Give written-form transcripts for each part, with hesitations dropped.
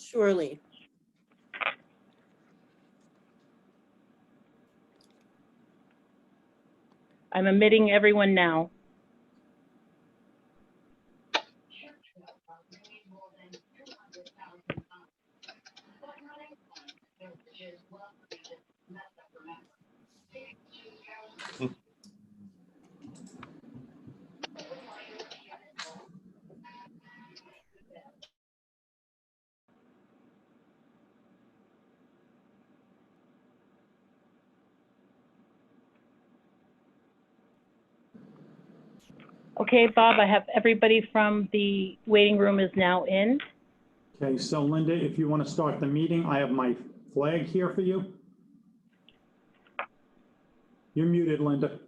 Surely. I'm admitting everyone now. Okay, Bob, I have everybody from the waiting room is now in. Okay, so Linda, if you want to start the meeting, I have my flag here for you. You're muted, Linda.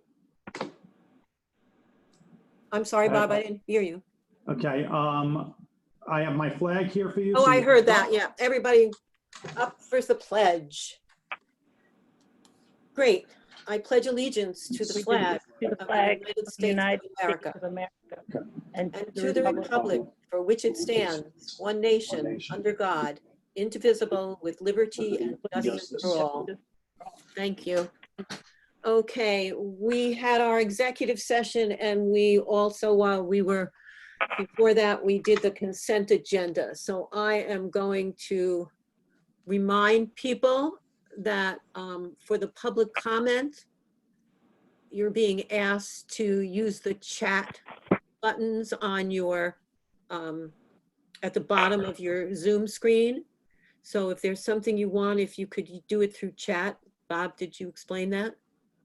I'm sorry, Bob, I didn't hear you. Okay, I have my flag here for you. Oh, so I you heard can that, yeah. Everybody up for the pledge. Great. I pledge allegiance to the flag To the of flag the United of the States United of States America of America and to the republic for which it stands, one nation, under God, indivisible, with liberty and justice for all. Thank you. Okay, we had our executive session and we also, while we were, before that, we did the consent agenda. So I am going to remind people that for the public comment, you're being asked to use the chat buttons on your, at the bottom of your Zoom screen. So if there's something you want, if you could do it through chat. Bob, did you explain that?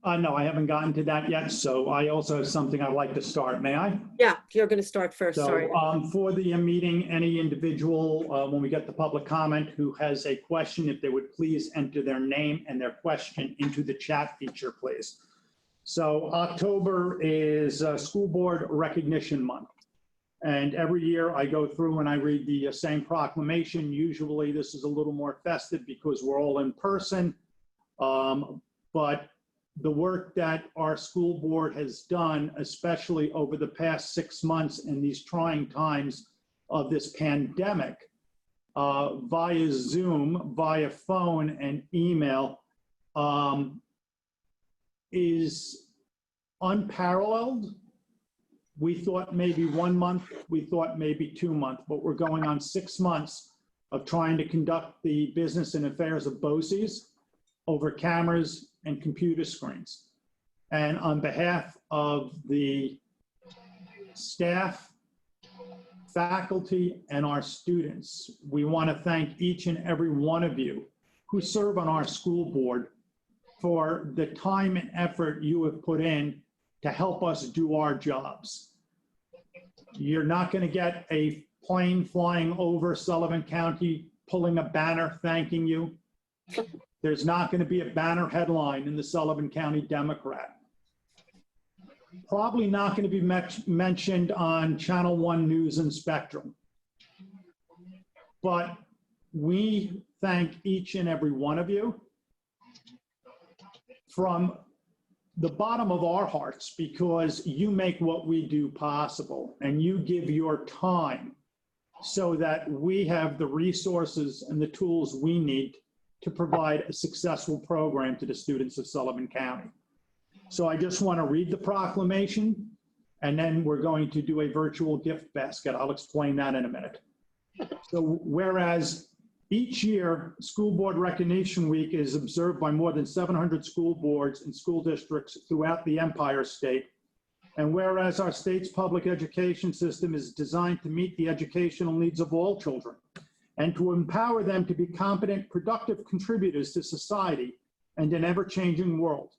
No, I haven't gotten to that yet, so I also have something I'd like to start. May I? Yeah, you're going to start first, sorry. So for the meeting, any individual, when we get the public comment who has a question, if they would please enter their name and their question into the chat feature, please. So October is School Board Recognition Month. And every year I go through and I read the same proclamation. Usually this is a little more festive because we're all in person. But the work that our school board has done, especially over the past 6 months in these trying times of this pandemic, via Zoom, via phone and email, is unparalleled. We thought maybe 1 month, we thought maybe 2 months, but we're going on 6 months of trying to conduct the business and affairs of BOCES over cameras and computer screens. And on behalf of the staff, faculty, and our students, we want to thank each and every one of you who serve on our school board for the time and effort you have put in to help us do our jobs. You're not going to get a plane flying over Sullivan County pulling a banner thanking you. There's not going to be a banner headline in the Sullivan County Democrat. Probably not going to be mentioned on Channel 1 News and Spectrum. But we thank each and every one of you from the bottom of our hearts, because you make what we do possible and you give your time so that we have the resources and the tools we need to provide a successful program to the students of Sullivan County. So I just want to read the proclamation, and then we're going to do a virtual gift basket. I'll explain that in a minute. So whereas each year, School Board Recognition Week is observed by more than 700 school boards and school districts throughout the Empire State, and whereas our state's public education system is designed to meet the educational needs of all children, and to empower them to be competent, productive contributors to society and an ever-changing world.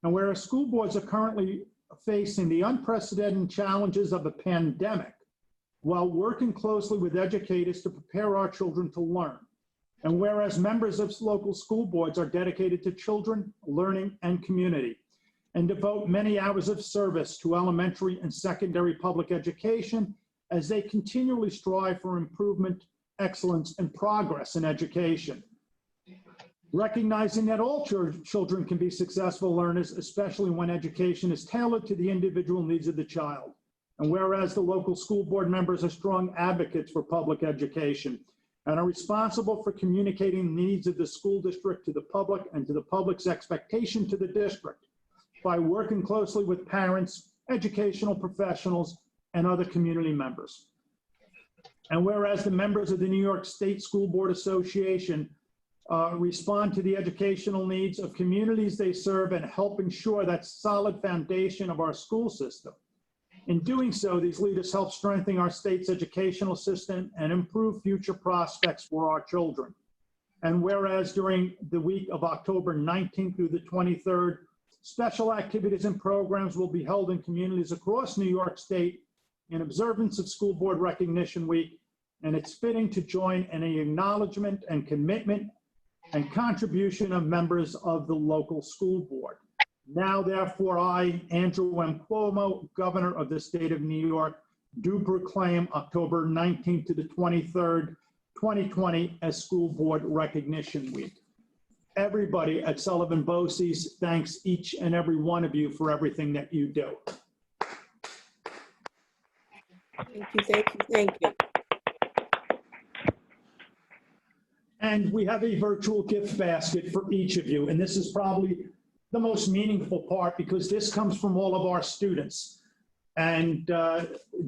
And whereas school boards are currently facing the unprecedented challenges of a pandemic, while working closely with educators to prepare our children to learn. And whereas members of local school boards are dedicated to children, learning, and community, and devote many hours of service to elementary and secondary public education as they continually strive for improvement, excellence, and progress in education. Recognizing that all children can be successful learners, especially when education is tailored to the individual needs of the child. And whereas the local school board members are strong advocates for public education, and are responsible for communicating the needs of the school district to the public and to the public's expectation to the district by working closely with parents, educational professionals, and other community members. And whereas the members of the New York State School Board Association respond to the educational needs of communities they serve and help ensure that solid foundation of our school system. In doing so, these leaders help strengthen our state's educational system and improve future prospects for our children. And whereas during the week of October 19th through the 23rd, special activities and programs will be held in communities across New York State in observance of School Board Recognition Week, and it's fitting to join in an acknowledgement and commitment and contribution of members of the local school board. Now, therefore, I, Andrew M. Cuomo, Governor of the State of New York, do proclaim October 19th to the 23rd, 2020 as School Board Recognition Week. Everybody at Sullivan BOCES thanks each and every one of you for everything that you do. Thank you, thank you, thank you. And we have a virtual gift basket for each of you. And this is probably the most meaningful part because this comes from all of our students. And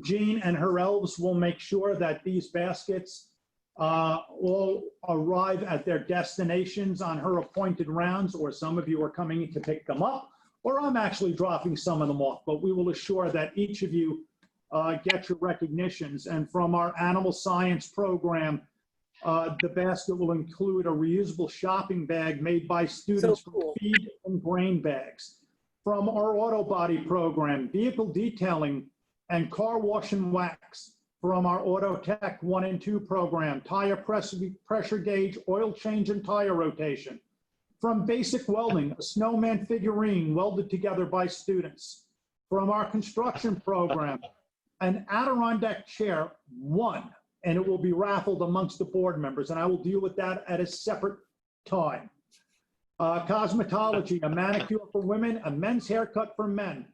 Jean and her elves will make sure that these baskets all arrive at their destinations on her appointed rounds, or some of you are coming in to pick them up, or I'm actually dropping some of them off. But we will assure that each of you get your recognitions. And from our animal science program, the basket will include a reusable shopping bag made by students So cool. from feed and grain bags. From our auto body program, vehicle detailing and car wash and wax. From our Auto Tech 1 and 2 program, tire pressure gauge, oil change, and tire rotation. From basic welding, a snowman figurine welded together by students. From our construction program, an Adirondack chair, one, and it will be raffled amongst the board members, and I will deal with that at a separate time. Cosmetology, a manicure for women, a men's haircut for men.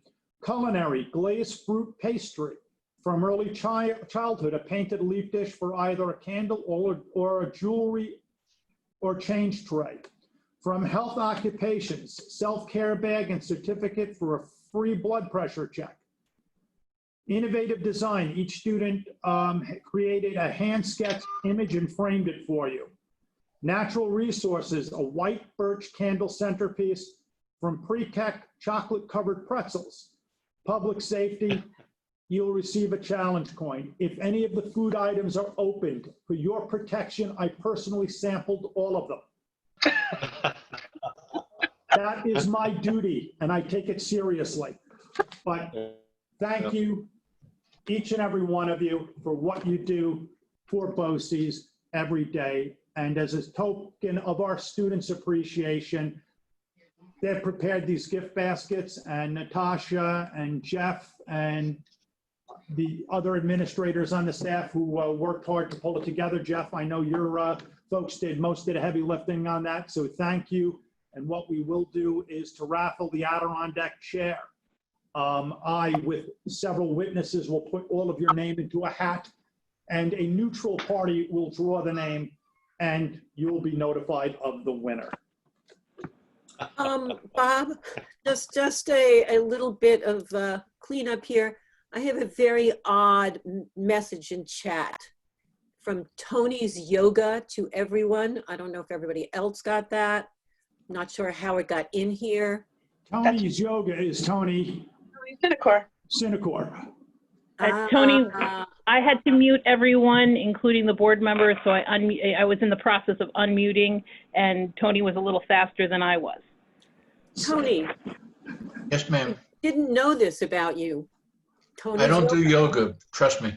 Culinary, glazed fruit pastry. From early childhood, a painted leaf dish for either a candle or a jewelry or change tray. From health occupations, self-care bag and certificate for a free blood pressure check. Innovative design, each student created a hand-sketched image and framed it for you. Natural resources, a white birch candle centerpiece. From pre-tech chocolate-covered pretzels. Public safety, you'll receive a challenge coin. If any of the food items are opened, for your protection, I personally sampled all of them. That is my duty, and I take it seriously. But thank you, each and every one of you, for what you do for BOCES every day. And as a token of our students' appreciation, they've prepared these gift baskets, and Natasha and Jeff and the other administrators on the staff who worked hard to pull it together. Jeff, I know your folks did most of the heavy lifting on that, so thank you. And what we will do is to raffle the Adirondack chair. I, with several witnesses, will put all of your name into a hat, and a neutral party will draw the name, and you will be notified of the winner. Bob, just a little bit of cleanup here. I have a very odd message in chat from Tony's Yoga to everyone. I don't know if everybody else got that. Not sure how it got in here. Tony's Yoga is Tony Sinecor. Tony, I had to mute everyone, including the board members, so I was in the process of unmuting, and Tony was a little faster than I was. Tony. Yes, ma'am. I didn't know this about you. Tony's I don't do yoga, trust me.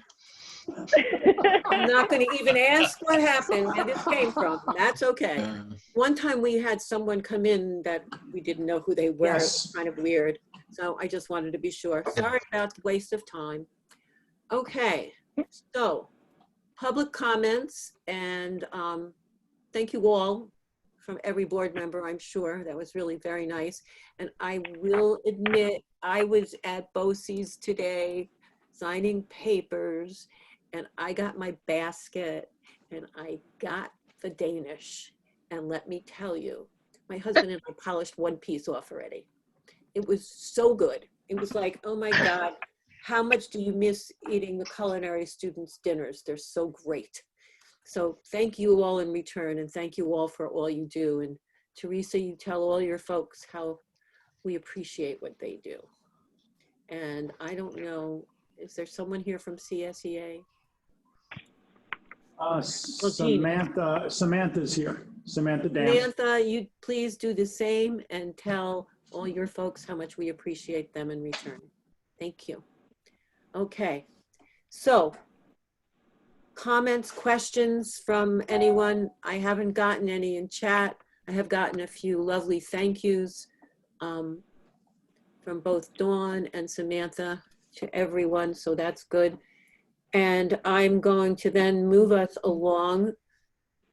I'm not going to even ask what happened, where this came from. That's okay. One time we had someone come in that we didn't know who they were. Yes. It was kind of weird. So I just wanted to be sure. Sorry about the waste of time. Okay, so public comments, and thank you all from every board member, I'm sure. That was really very nice. And I will admit, I was at BOCES today signing papers, and I got my basket, and I got the Danish. And let me tell you, my husband and I polished one piece off already. It was so good. It was like, oh my God, how much do you miss eating the culinary students' dinners? They're so great. So thank you all in return, and thank you all for all you do. And Teresa, you tell all your folks how we appreciate what they do. And I don't know, is there someone here from CSEA? Samantha's here. Samantha Dance. Samantha, you please do the same and tell all your folks how much we appreciate them in return. Thank you. Okay, so comments, questions from anyone? I haven't gotten any in chat. I have gotten a few lovely thank yous from both Dawn and Samantha to everyone, so that's good. And I'm going to then move us along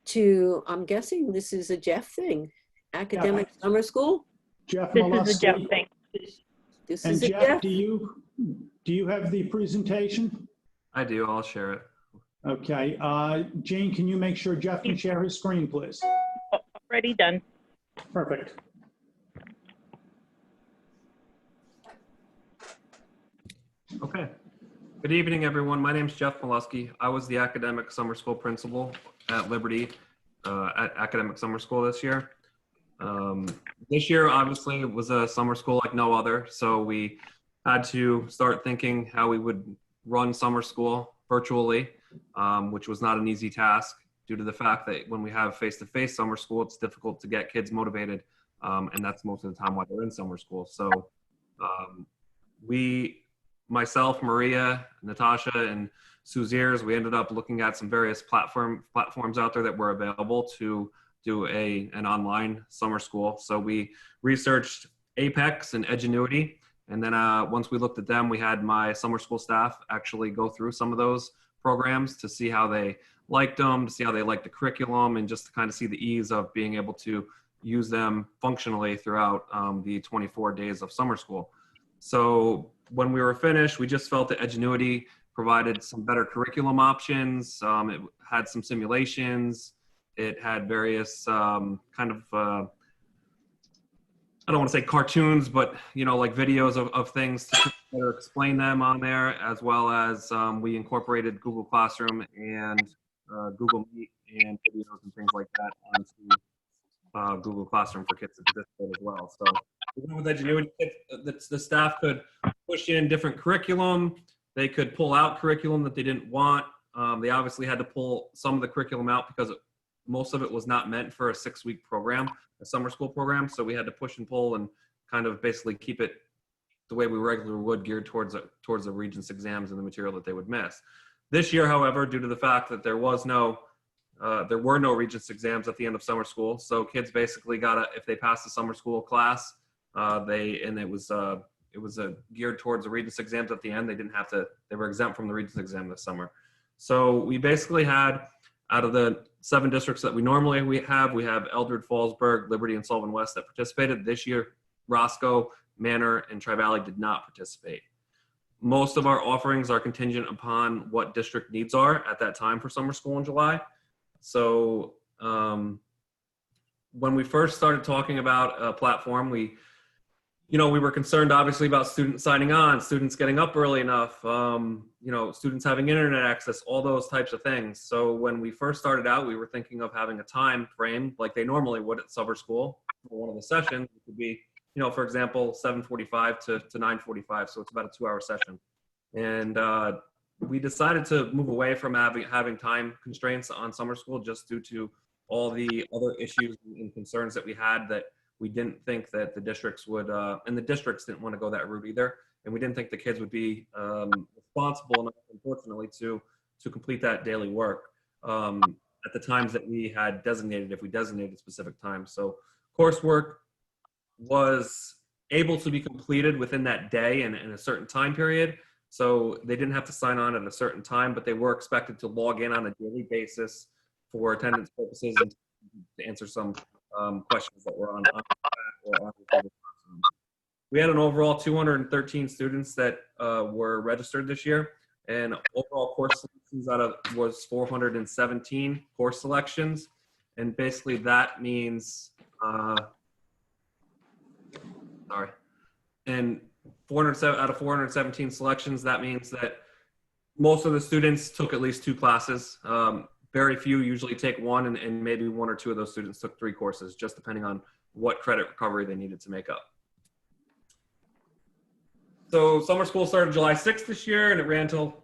to, I'm guessing this is a Jeff thing, academic summer school? Jeff This Molesky. is a Jeff thing. This And is a Jeff, do you have the presentation? I do. I'll share it. Okay. Jane, can you make sure Jeff can share his screen, please? Already done. Perfect. Okay. Good evening, everyone. My name is Jeff Molesky. I was the academic summer school principal at Liberty at Academic Summer School this year. This year, obviously, it was a summer school like no other. So we had to start thinking how we would run summer school virtually, which was not an easy task due to the fact that when we have face-to-face summer school, it's difficult to get kids motivated. And that's most of the time why they're in summer school. So myself, Maria, Natasha, and Suziers, we ended up looking at some various platforms out there that were available to do an online summer school. So we researched Apex and Edgenuity. And then once we looked at them, we had my summer school staff actually go through some of those programs to see how they liked them, to see how they liked the curriculum, and just to kind of see the ease of being able to use them functionally throughout the 24 days of summer school. So when we were finished, we just felt that Edgenuity provided some better curriculum options. It had some simulations. It had various kind of, I don't want to say cartoons, but, you know, like videos of things to better explain them on there, as well as we incorporated Google Classroom and Google Meet and videos and things like that onto Google Classroom for kids to participate as well. So with Edgenuity, the staff could push in different curriculum. They could pull out curriculum that they didn't want. They obviously had to pull some of the curriculum out because most of it was not meant for a 6-week program, a summer school program. So we had to push and pull and kind of basically keep it the way we regularly would, geared towards the Regents exams and the material that they would miss. This year, however, due to the fact that there were no Regents exams at the end of summer school, so kids basically if they passed the summer school class, it was geared towards the Regents exams at the end. They were exempt from the Regents exam this summer. So we basically had, out of the 7 districts that we normally have Eldred, Fallsburg, Liberty, and Sullivan West that participated. This year, Roscoe, Manor, and Tri-Valley did not participate. Most of our offerings are contingent upon what district needs are at that time for summer school in July. So when we first started talking about a platform, we were concerned obviously about students signing on, students getting up early enough, students having internet access, all those types of things. So when we first started out, we were thinking of having a time frame like they normally would at summer school for one of the sessions. It could be, for example, 7:45 to 9:45. So it's about a 2-hour session. And we decided to move away from having time constraints on summer school just due to all the other issues and concerns that we had, that we didn't think that the districts would, and the districts didn't want to go that route either. And we didn't think the kids would be responsible enough, unfortunately, to complete that daily work at the times that we had designated, if we designated specific times. So coursework was able to be completed within that day and in a certain time period. So they didn't have to sign on at a certain time, but they were expected to log in on a daily basis for attendance purposes and to answer some questions that were on we had an overall 213 students that were registered this year. And overall course selections was 417 course selections. And basically that means, and 407 out of 417 selections, that means that most of the students took at least 2 classes. Very few usually take one, and maybe 1 or 2 of those students took 3 courses, just depending on what credit recovery they needed to make up. So summer school started July 6th this year, and it ran till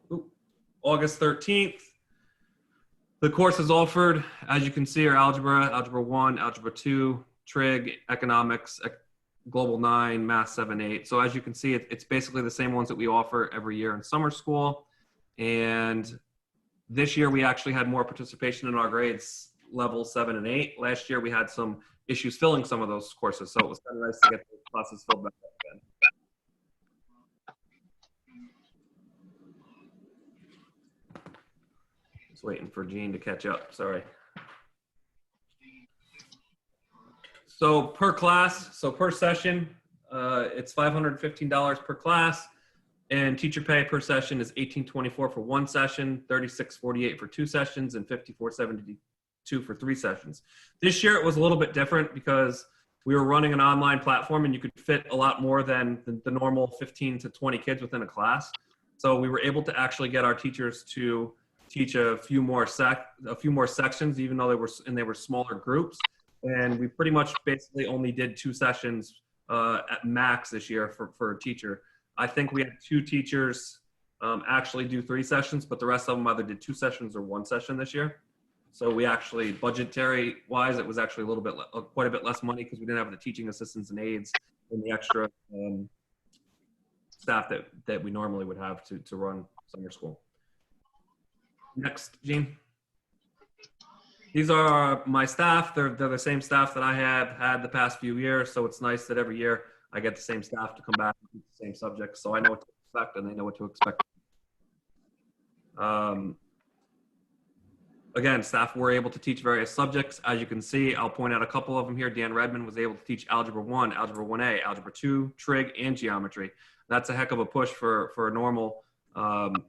August 13th. The courses offered, as you can see, are Algebra, Algebra 1, Algebra 2, Trig, Economics, Global 9, Math 7, 8. So as you can see, it's basically the same ones that we offer every year in summer school. And this year we actually had more participation in our grades level 7 and 8. Last year we had some issues filling some of those courses, so it was kind of nice to get those classes filled back up again. Just waiting for Gene to catch up, sorry. So per class, so per session, it's $515 per class, and teacher pay per session is $18.24 for 1 session, $36.48 for 2 sessions, and $54.72 for 3 sessions. This year it was a little bit different because we were running an online platform, and you could fit a lot more than the normal 15 to 20 kids within a class. So we were able to actually get our teachers to teach a few more sections, even though they were smaller groups. And we pretty much basically only did 2 sessions at max this year for a teacher. I think we had 2 teachers actually do 3 sessions, but the rest of them either did 2 sessions or 1 session this year. So we actually, budgetary wise, it was actually a little bit, quite a bit less money because we didn't have the teaching assistants and aides and the extra staff that we normally would have to run summer school. Next, Gene. These are my staff. They're the same staff that I have had the past few years. So it's nice that every year I get the same staff to come back and teach the same subjects. So I know what to expect and they know what to expect. Again, staff were able to teach various subjects. As you can see, I'll point out a couple of them here. Dan Redmond was able to teach Algebra 1, Algebra 1A, Algebra 2, Trig, and Geometry. That's a heck of a push for a normal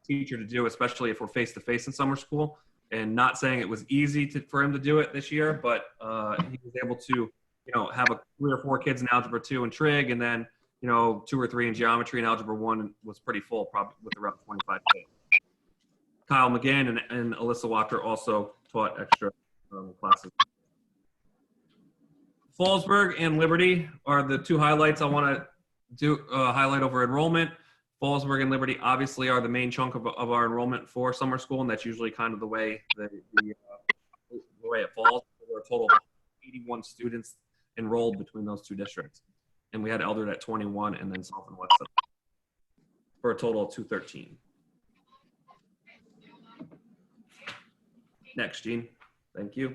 teacher to do, especially if we're face-to-face in summer school. And not saying it was easy for him to do it this year, but he was able to, have 3 or 4 kids in Algebra 2 and Trig, and then, 2 or 3 in Geometry, and Algebra 1 was pretty full, probably with around 25 kids. Kyle McGinn and Alyssa Walker also taught extra classes. Fallsburg and Liberty are the 2 highlights I want to highlight over enrollment. Fallsburg and Liberty obviously are the main chunk of our enrollment for summer school, and that's usually kind of the way the way it falls. There are a total of 81 students enrolled between those 2 districts, and we had Eldred at 21, and then Sullivan West for a total of 213. Next, Gene. Thank you.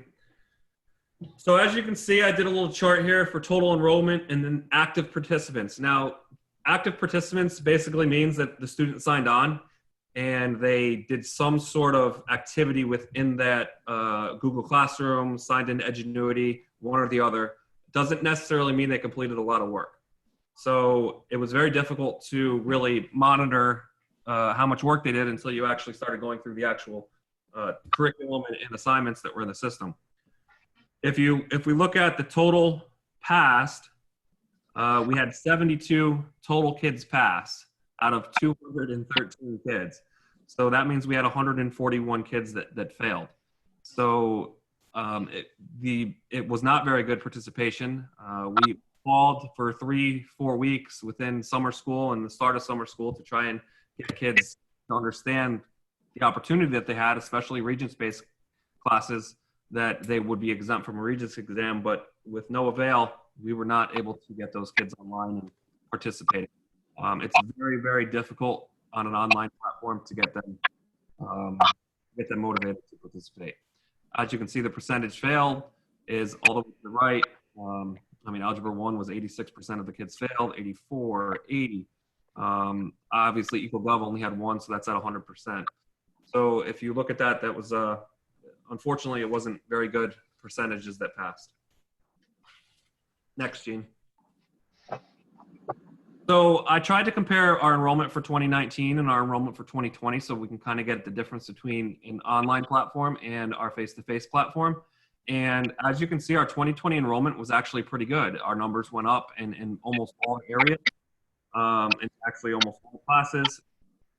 So as you can see, I did a little chart here for total enrollment and then active participants. Now, active participants basically means that the student signed on and they did some sort of activity within that Google Classroom, signed into Edgenuity, one or the other. Doesn't necessarily mean they completed a lot of work. So it was very difficult to really monitor how much work they did until you actually started going through the actual curriculum and assignments that were in the system. If we look at the total passed, we had 72 total kids pass out of 213 kids. So that means we had 141 kids that failed. So it was not very good participation. We called for 3-4 weeks within summer school and the start of summer school to try and get kids to understand the opportunity that they had, especially Regents-based classes, that they would be exempt from a Regents exam, but with no avail, we were not able to get those kids online and participating. It's very, very difficult on an online platform to get them motivated to participate. As you can see, the percentage failed is all the way to the right. Algebra 1 was 86% of the kids failed, 84, 80. Obviously, EqualGov only had 1, so that's at 100%. So if you look at that, that was, unfortunately, it wasn't very good percentages that passed. Next, Gene. So I tried to compare our enrollment for 2019 and our enrollment for 2020 so we can kind of get the difference between an online platform and our face-to-face platform. And as you can see, our 2020 enrollment was actually pretty good. Our numbers went up in almost all areas, and actually almost all classes,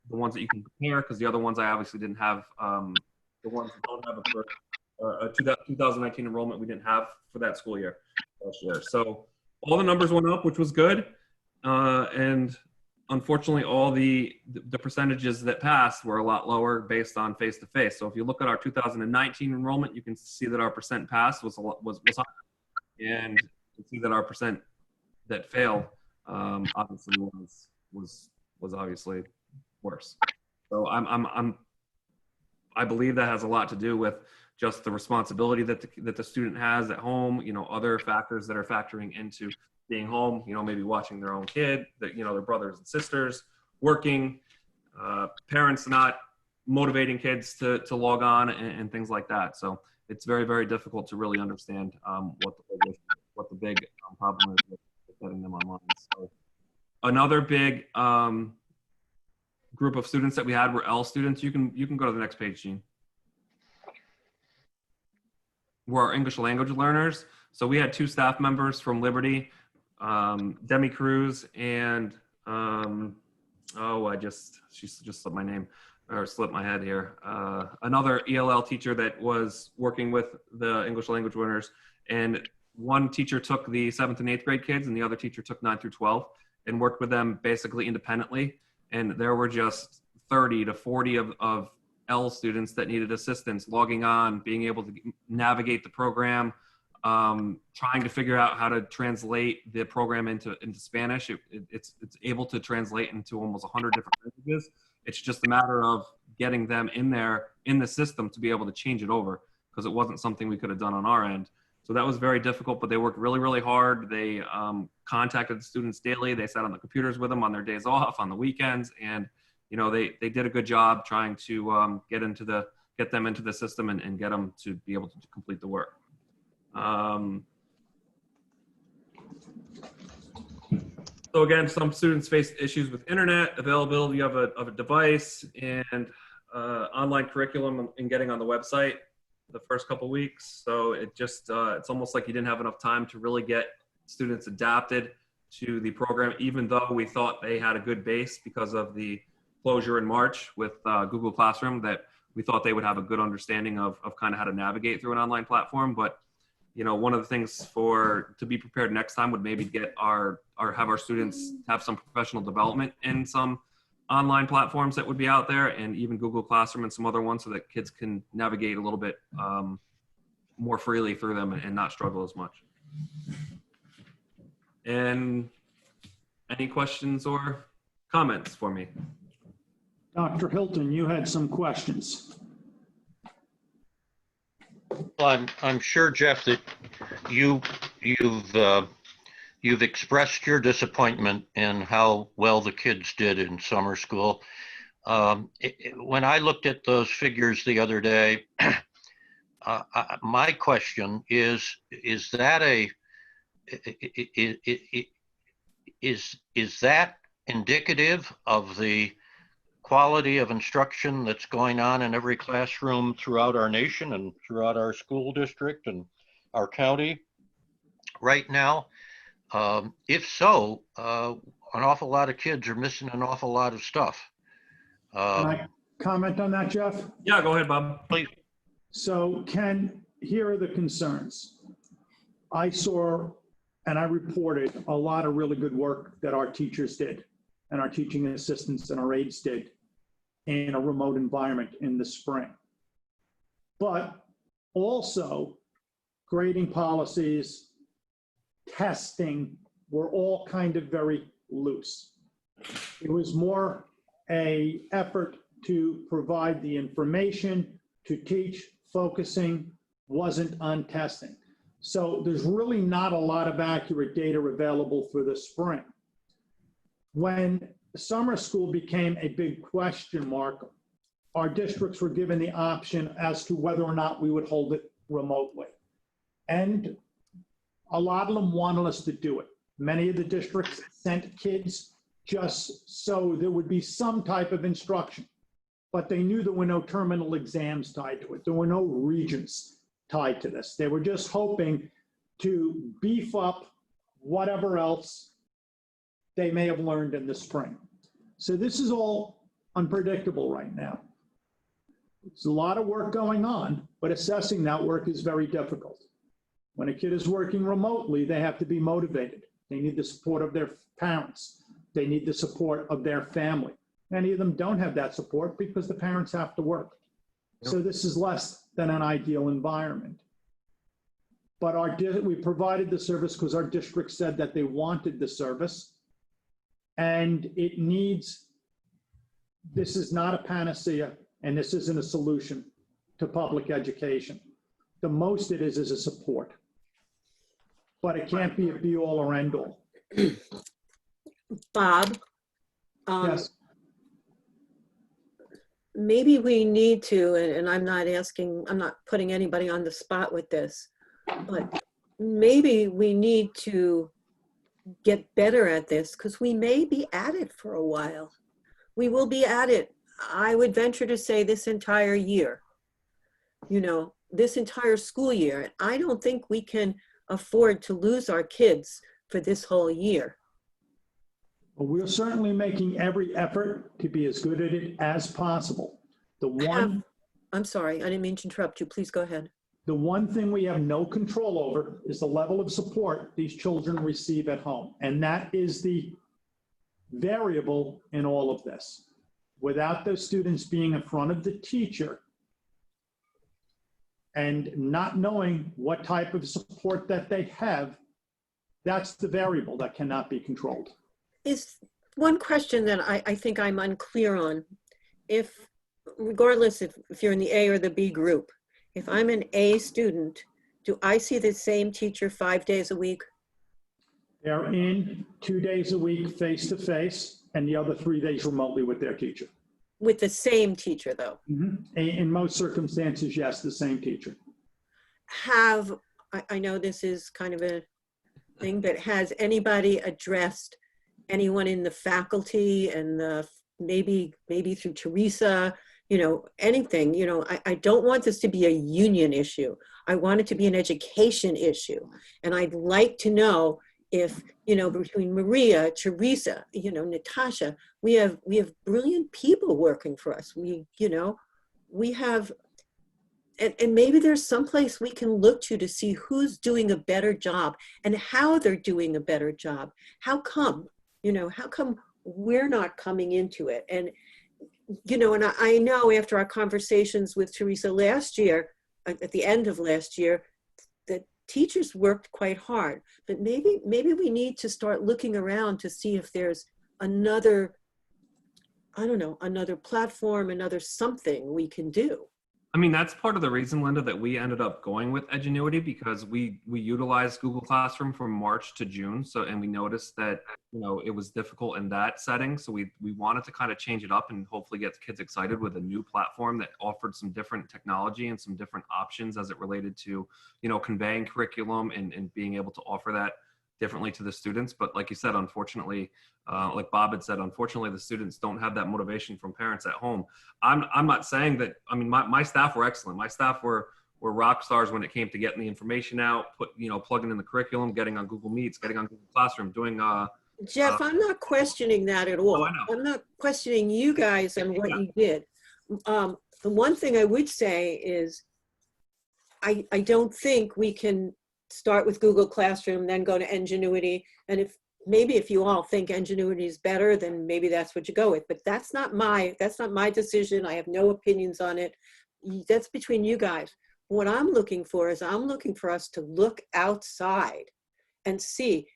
the ones that you can compare, because the other ones I obviously didn't have, the ones that don't have a 2019 enrollment we didn't have for that school year last year. So all the numbers went up, which was good. And unfortunately, all the percentages that passed were a lot lower based on face-to-face. So if you look at our 2019 enrollment, you can see that our percent passed was higher, and you can see that our percent that failed obviously was obviously worse. So I believe that has a lot to do with just the responsibility that the student has at home. You know, other factors that are factoring into being home, you know, maybe watching their own kid, that, you know, their brothers and sisters, working, parents not motivating kids to log on and things like that. So it's very, very difficult to really understand what the big problem is with getting them online. So another big group of students that we had were L students. You can go to the next page, Gene. Were our English language learners. So we had 2 staff members from Liberty, Demi Cruz and she just slipped my name or slipped my head here. Another ELL teacher that was working with the English language learners, and one teacher took the 7th and 8th grade kids and the other teacher took 9 through 12 and worked with them basically independently. And there were just 30 to 40 of L students that needed assistance logging on, being able to navigate the program, trying to figure out how to translate the program into Spanish. It's able to translate into almost 100 different languages. It's just a matter of getting them in there in the system to be able to change it over, because it wasn't something we could have done on our end. So that was very difficult, but they worked really, really hard. They contacted the students daily. They sat on the computers with them on their days off, on the weekends, and you know, they did a good job trying to get them into the system and get them to be able to complete the work. So again, some students face issues with internet availability of a device and online curriculum and getting on the website the first couple weeks. So it just it's almost like you didn't have enough time to really get students adapted to the program, even though we thought they had a good base because of the closure in March with Google Classroom, that we thought they would have a good understanding of kind of how to navigate through an online platform. But you know, one of the things to be prepared next time would maybe have our students have some professional development in some online platforms that would be out there, and even Google Classroom and some other ones, so that kids can navigate a little bit more freely through them and not struggle as much. And any questions or comments for me? Dr. Hilton, you had some questions. Well, I'm sure, Jeff, that you've expressed your disappointment in how well the kids did in summer school. When I looked at those figures the other day, my question is that indicative of the quality of instruction that's going on in every classroom throughout our nation and throughout our school district and our county right now? If so, an awful lot of kids are missing an awful lot of stuff. Can I comment on that, Jeff? Yeah, go ahead, Bob. Please. So Ken, here are the concerns. I saw and I reported a lot of really good work that our teachers did and our teaching assistants and our aides did in a remote environment in the spring. But also grading policies, testing were all kind of very loose. It was more an effort to provide the information, to teach, focusing, wasn't on testing. So there's really not a lot of accurate data available for the spring. When summer school became a big question mark, our districts were given the option as to whether or not we would hold it remotely. And a lot of them wanted us to do it. Many of the districts sent kids just so there would be some type of instruction. But they knew there were no terminal exams tied to it. There were no regents tied to this. They were just hoping to beef up whatever else they may have learned in the spring. So this is all unpredictable right now. It's a lot of work going on, but assessing that work is very difficult. When a kid is working remotely, they have to be motivated. They need the support of their parents. They need the support of their family. Many of them don't have that support because the parents have to work. So this is less than an ideal environment. But we provided the service because our district said that they wanted the service. And it needs, this is not a panacea, and this isn't a solution to public education. The most it is a support. But it can't be a be-all or end-all. Bob? Yes. Maybe we need to, and I'm not putting anybody on the spot with this, but maybe we need to get better at this because we may be at it for a while. We will be at it, I would venture to say, this entire year, this entire school year. And I don't think we can afford to lose our kids for this whole year. Well, we're certainly making every effort to be as good at it as possible. I'm sorry, I didn't mean to interrupt you. Please go ahead. The one thing we have no control over is the level of support these children receive at home. And that is the variable in all of this. Without those students being in front of the teacher and not knowing what type of support that they have, that's the variable that cannot be controlled. Is one question that I think I'm unclear on. Regardless if you're in the A or the B group, if I'm an A student, do I see the same teacher 5 days a week? They're in 2 days a week face-to-face and the other 3 days remotely with their teacher. With the same teacher though? In most circumstances, yes, the same teacher. I know this is kind of a thing, but has anybody addressed anyone in the faculty and maybe through Teresa, anything, I don't want this to be a union issue. I want it to be an education issue. And I'd like to know if, between Maria, Teresa, Natasha, we have brilliant people working for us. We have, and maybe there's someplace we can look to see who's doing a better job and how they're doing a better job. How come we're not coming into it? And, and I know after our conversations with Teresa last year, at the end of last year, that teachers worked quite hard, but maybe we need to start looking around to see if there's another, another platform, another something we can do. I mean, that's part of the reason, Linda, that we ended up going with Edgenuity, because we utilized Google Classroom from March to June. And we noticed that, it was difficult in that setting. So we wanted to kind of change it up and hopefully get kids excited with a new platform that offered some different technology and some different options as it related to, conveying curriculum and being able to offer that differently to the students. But like you said, unfortunately, like Bob had said, unfortunately, the students don't have that motivation from parents at home. I'm not saying that, my staff were excellent. My staff were rock stars when it came to getting the information out, plugging in the curriculum, getting on Google Meets, getting on Google Classroom, doing Jeff, I'm not questioning that at all. Oh, I know. I'm not questioning you guys and what you did. The one thing I would say is I don't think we can start with Google Classroom, then go to Edgenuity. And if you all think Edgenuity is better, then maybe that's what you go with. But that's not my decision. I have no opinions on it. That's between you guys. What I'm looking for is for us to look outside and see.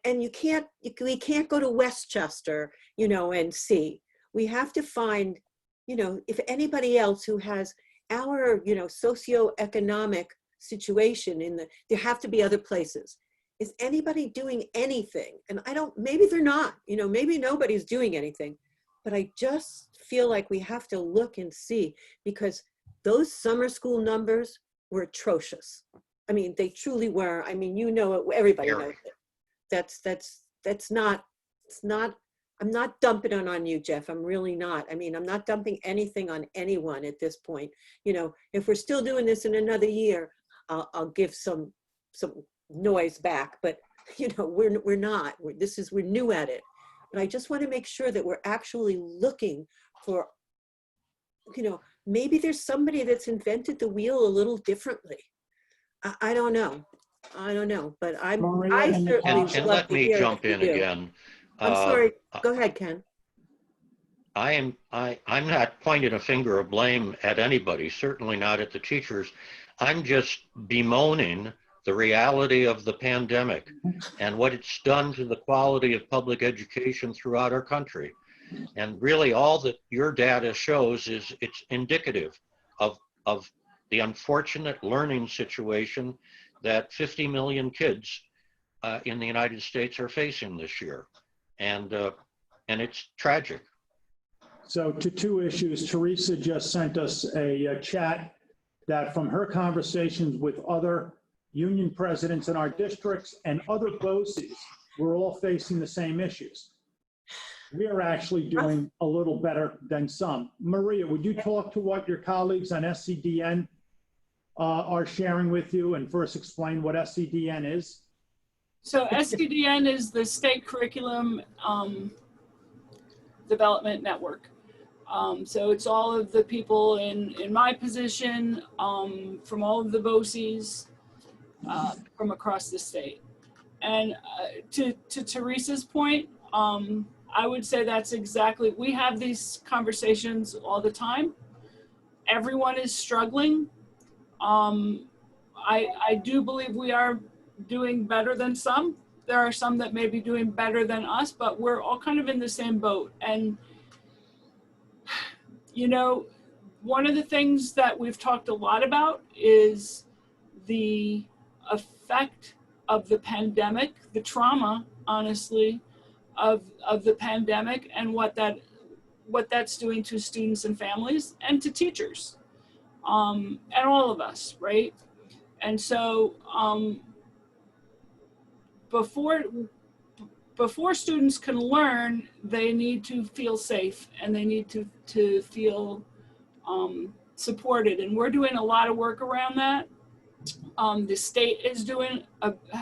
And we can't go to Westchester, and see. We have to find, if anybody else who has our, socioeconomic situation there have to be other places. Is anybody doing anything? And maybe they're not, maybe nobody's doing anything, but I just feel like we have to look and see, because those summer school numbers were atrocious. They truly were. Everybody knows it. It's not I'm not dumping it on you, Jeff. I'm really not. I mean, I'm not dumping anything on anyone at this point. You know, if we're still doing this in another year, I'll give some noise back. But you know, we're not. We're new at it. But I just want to make sure that we're actually looking for, you know, maybe there's somebody that's invented the wheel a little differently. I don't know. I don't know. But I Maria, certainly And would love let to me hear jump if you in do. again. I'm sorry. Go ahead, Ken. I'm not pointing a finger of blame at anybody, certainly not at the teachers. I'm just bemoaning the reality of the pandemic and what it's done to the quality of public education throughout our country. And really all that your data shows is it's indicative of the unfortunate learning situation that 50 million kids in the United States are facing this year. And it's tragic. So to two issues, Teresa just sent us a chat that from her conversations with other union presidents in our districts and other BOCES, we're all facing the same issues. We are actually doing a little better than some. Maria, would you talk to what your colleagues on SCDN are sharing with you and first explain what SCDN is? So SCDN is the State Curriculum Development Network. So it's all of the people in my position, from all of the BOCES, from across the state. And to Teresa's point, I would say that's exactly, we have these conversations all the time. Everyone is struggling. I do believe we are doing better than some. There are some that may be doing better than us, but we're all kind of in the same boat. And you know, one of the things that we've talked a lot about is the effect of the pandemic, the trauma, honestly, of the pandemic and what that's doing to students and families and to teachers, and all of us, right? And so before students can learn, they need to feel safe and they need to feel supported. And we're doing a lot of work around that. The state is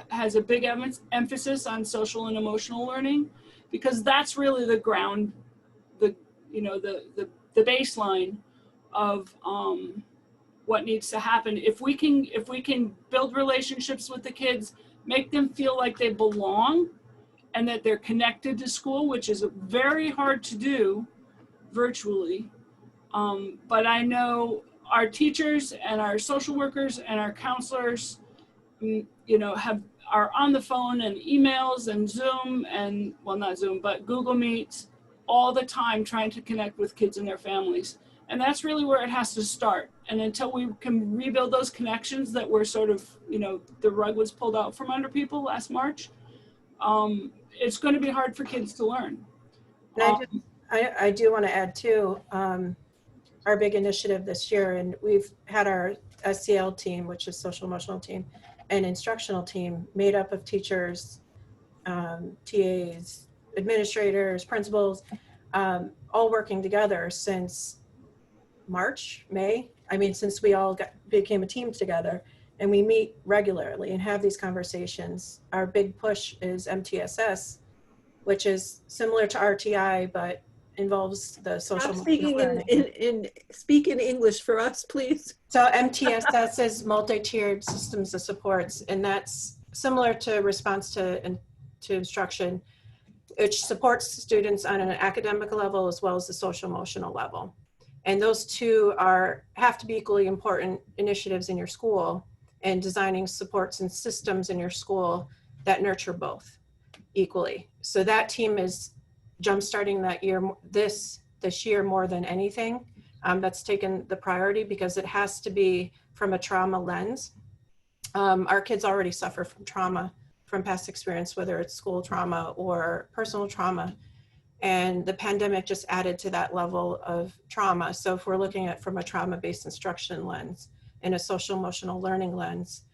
has a big emphasis on social and emotional learning, because that's really the ground, the baseline of what needs to happen. If we can build relationships with the kids, make them feel like they belong and that they're connected to school, which is very hard to do virtually. But I know our teachers and our social workers and our counselors, are on the phone and emails and Zoom and, well, not Zoom, but Google Meets all the time trying to connect with kids and their families. And that's really where it has to start. And until we can rebuild those connections that were sort of, the rug was pulled out from under people last March, it's going to be hard for kids to learn. I do want to add too, our big initiative this year, and we've had our SCL team, which is social emotional team, and instructional team made up of teachers, TAs, administrators, principals, all working together since March, May. I mean, since we all became a team together, and we meet regularly and have these conversations. Our big push is MTSS, which is similar to RTI, but involves the social. Speak in English for us, please. So MTSS is multi-tiered systems of supports, and that's similar to response to instruction, which supports students on an academic level as well as the social emotional level. And those two have to be equally important initiatives in your school, and designing supports and systems in your school that nurture both equally. So that team is jumpstarting that year, this year more than anything. That's taken the priority because it has to be from a trauma lens. Our kids already suffer from trauma from past experience, whether it's school trauma or personal trauma. And the pandemic just added to that level of trauma. So if we're looking at from a trauma-based instruction lens and a social emotional learning lens,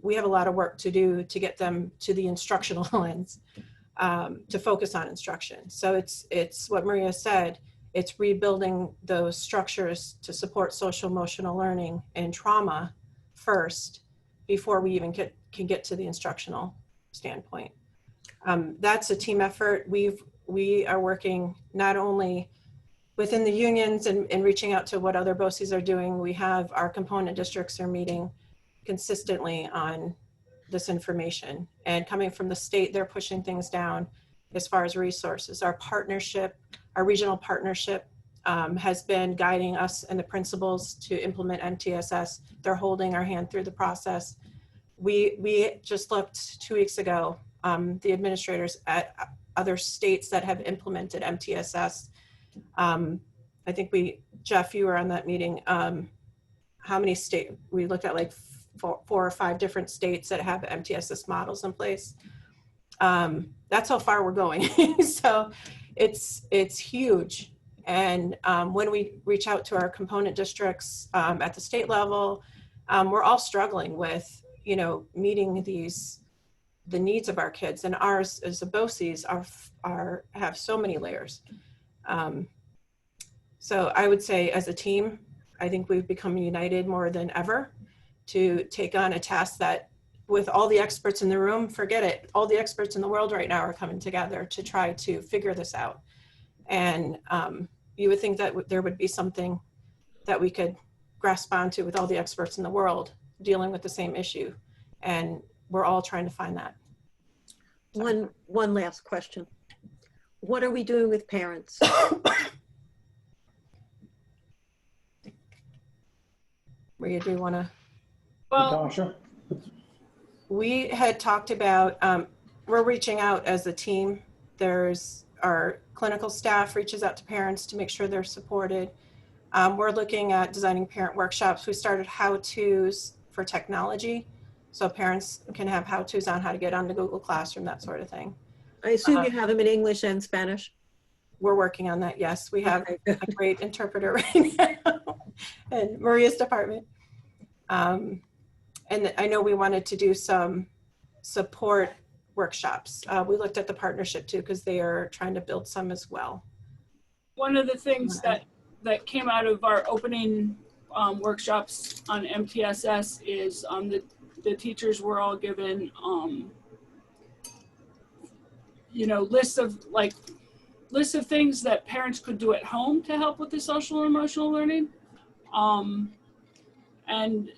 we have a lot of work to do to get them to the instructional lens. to focus on instruction. So it's what Maria said, it's rebuilding those structures to support social emotional learning and trauma first before we even can get to the instructional standpoint. That's a team effort. We are working not only within the unions and reaching out to what other BOCES are doing. We have our component districts are meeting consistently on this information, and coming from the state, they're pushing things down as far as resources. Our partnership, our regional partnership has been guiding us and the principals to implement MTSS. They're holding our hand through the process. We just looked 2 weeks ago, the administrators at other states that have implemented MTSS. I think Jeff, you were on that meeting. How many states? We looked at like four or five different states that have MTSS models in place. That's how far we're going. So it's huge. And when we reach out to our component districts at the state level, we're all struggling with, meeting the needs of our kids, and ours as the BOCES have so many layers. So I would say as a team, I think we've become united more than ever to take on a task that, with all the experts in the room, forget it, all the experts in the world right now are coming together to try to figure this out. And you would think that there would be something that we could grasp onto with all the experts in the world dealing with the same issue. And we're all trying to find that. One last question. What are we doing with parents? Maria, do you want to? Well, Natasha? We had talked about, we're reaching out as a team. There's our clinical staff reaches out to parents to make sure they're supported. We're looking at designing parent workshops. We started how-tos for technology, so parents can have how-tos on how to get onto Google Classroom, that sort of thing. I assume you have them in English and Spanish. We're working on that, yes. We have a great interpreter right now in Maria's department. And I know we wanted to do some support workshops. We looked at the partnership too, because they are trying to build some as well. one of the things that came out of our opening workshops on MTSS is the teachers were all given lists of things that parents could do at home to help with the social and emotional learning. And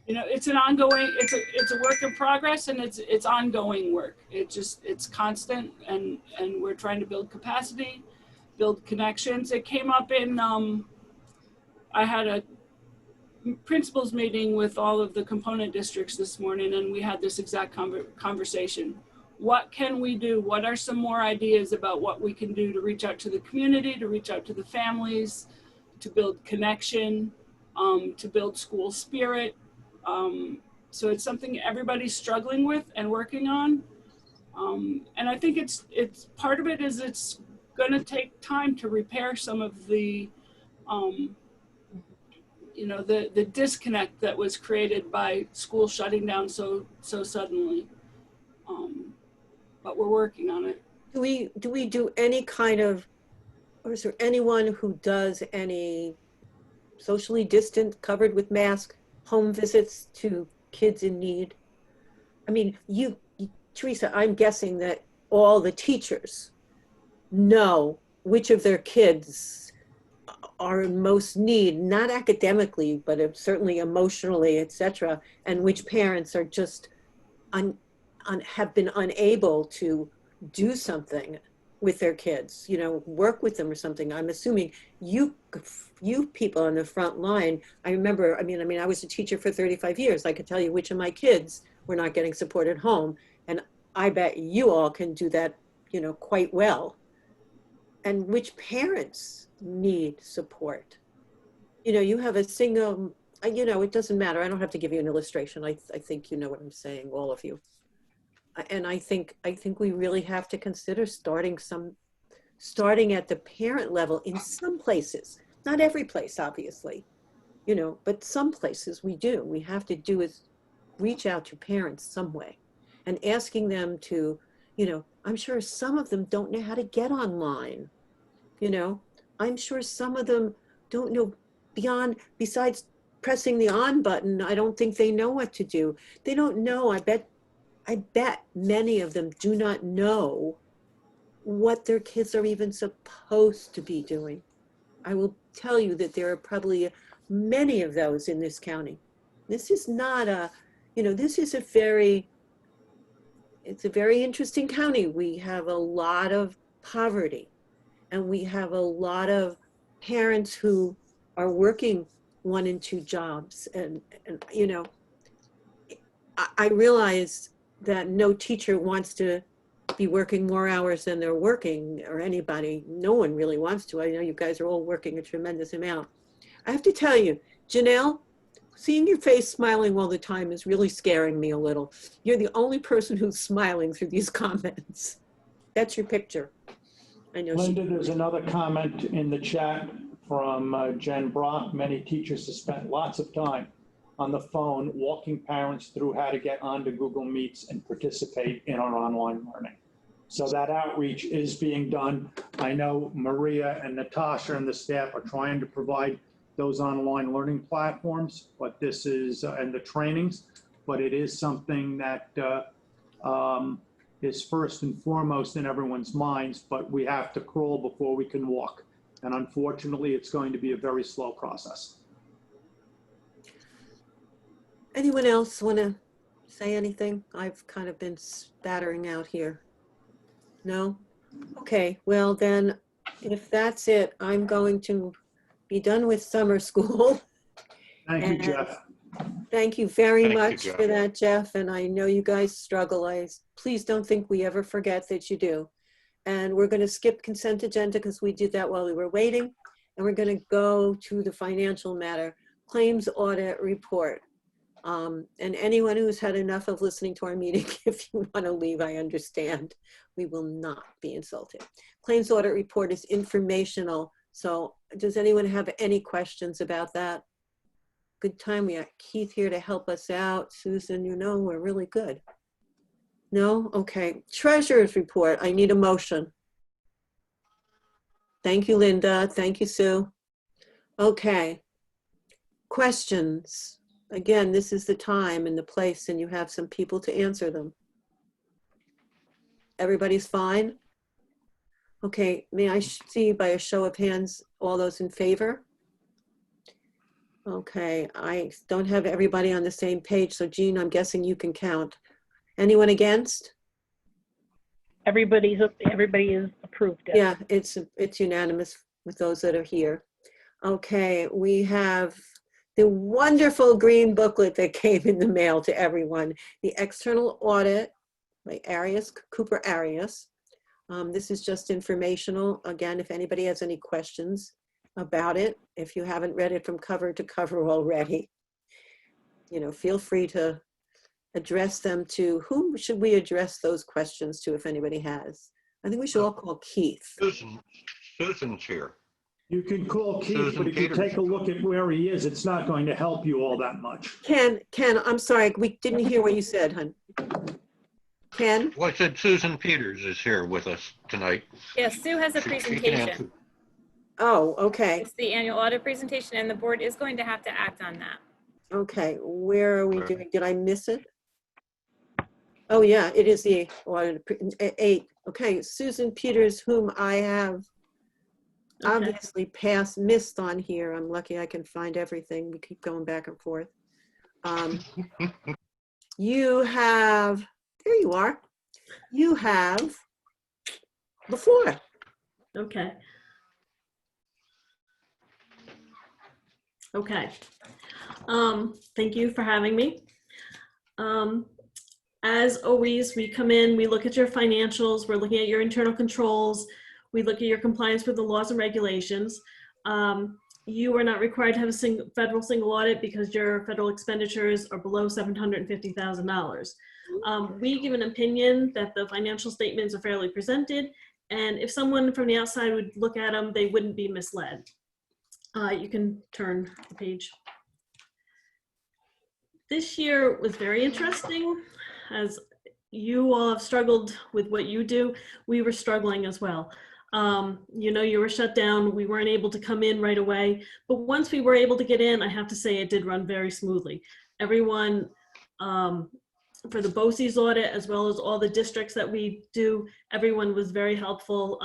it's an ongoing, it's a work in progress, and it's ongoing work. It's constant, and we're trying to build capacity, build connections. It came up in, I had a principals meeting with all of the component districts this morning, and we had this exact conversation. What can we do? What are some more ideas about what we can do to reach out to the community, to reach out to the families, to build connection, to build school spirit? So it's something everybody's struggling with and working on. And I think it's part of it is it's going to take time to repair some of the the disconnect that was created by school shutting down so suddenly. But we're working on it. Do we do any kind of, or is there anyone who does any socially distant, covered with mask, home visits to kids in need? I mean, Teresa, I'm guessing that all the teachers know which of their kids are in most need, not academically, but certainly emotionally, etc., and which parents are just have been unable to do something with their kids, work with them or something. I'm assuming you people on the front line. I remember, I was a teacher for 35 years. I could tell you which of my kids were not getting support at home. And I bet you all can do that, quite well. And which parents need support. You have a single, it doesn't matter. I don't have to give you an illustration. I think you know what I'm saying, all of you. And I think we really have to consider starting at the parent level in some places, not every place, obviously, but some places we do. We have to do is reach out to parents some way. and asking them to, I'm sure some of them don't know how to get online. I'm sure some of them don't know besides pressing the on button, I don't think they know what to do. They don't know. I bet many of them do not know what their kids are even supposed to be doing. I will tell you that there are probably many of those in this county. This is not this is it's a very interesting county. We have a lot of poverty, and we have a lot of parents who are working 1 and 2 jobs. And I realize that no teacher wants to be working more hours than they're working, or anybody. No one really wants to. I know you guys are all working a tremendous amount. I have to tell you, Janelle, seeing your face smiling all the time is really scaring me a little. You're the only person who's smiling through these comments. That's your picture. I know. Linda, there's another comment in the chat from Jen Brock. Many teachers have spent lots of time on the phone walking parents through how to get onto Google Meets and participate in our online learning. So that outreach is being done. I know Maria and Natasha and the staff are trying to provide those online learning platforms, but this is, and the trainings, but it is something that is first and foremost in everyone's minds, but we have to crawl before we can walk. And unfortunately, it's going to be a very slow process. Anyone else want to say anything? I've kind of been spattering out here. No? Okay, well then, if that's it, I'm going to be done with summer school. Thank you, Jeff. Thank you very Thank you, much Jeff. for that, Jeff. And I know you guys struggle. Please don't think we ever forget that you do. And we're going to skip consent agenda because we did that while we were waiting. And we're going to go to the financial matter, claims audit report. And anyone who's had enough of listening to our meeting, if you want to leave, I understand. We will not be insulted. Claims audit report is informational. So does anyone have any questions about that? Good time. We got Keith here to help us out. Susan, we're really good. No? Okay. Treasurer's report. I need a motion. Thank you, Linda. Thank you, Sue. Okay. Questions. Again, this is the time and the place, and you have some people to answer them. Everybody's fine? Okay. May I see by a show of hands all those in favor? Okay, I don't have everybody on the same page, so Jean, I'm guessing you can count. Anyone against? Everybody is approved. Yeah, it's unanimous with those that are here. Okay, we have the wonderful green booklet that came in the mail to everyone, the external audit by Cooper Arias. This is just informational. Again, if anybody has any questions about it, if you haven't read it from cover to cover already, feel free to address them to, whom should we address those questions to if anybody has? I think we should all call Keith. Susan's here. You can call Keith, Susan but if you Peters. take a look at where he is, it's not going to help you all that much. Ken, I'm sorry, we didn't hear what you said, hon. Ken? Well, I said Susan Peters is here with us tonight. Yes, Sue has a She can presentation. answer. Oh, okay. It's the annual audit presentation, and the board is going to have to act on that. Okay, where are we doing? Did I miss it? Oh yeah, it is the audit 8. Okay, Susan Peters, whom I have obviously missed on here. I'm lucky I can find everything. We keep going back and forth. You have, there you are. You have the floor. Okay. Okay. Thank you for having me. As always, we come in, we look at your financials, we're looking at your internal controls, we look at your compliance with the laws and regulations. You are not required to have a federal single audit because your federal expenditures are below $750,000. We give an opinion that the financial statements are fairly presented, and if someone from the outside would look at them, they wouldn't be misled. You can turn the page. This year was very interesting. As you all have struggled with what you do. We were struggling as well. You know, you were shut down. We weren't able to come in right away. But once we were able to get in, I have to say it did run very smoothly. Everyone, for the BOCES audit, as well as all the districts that we do, everyone was very helpful.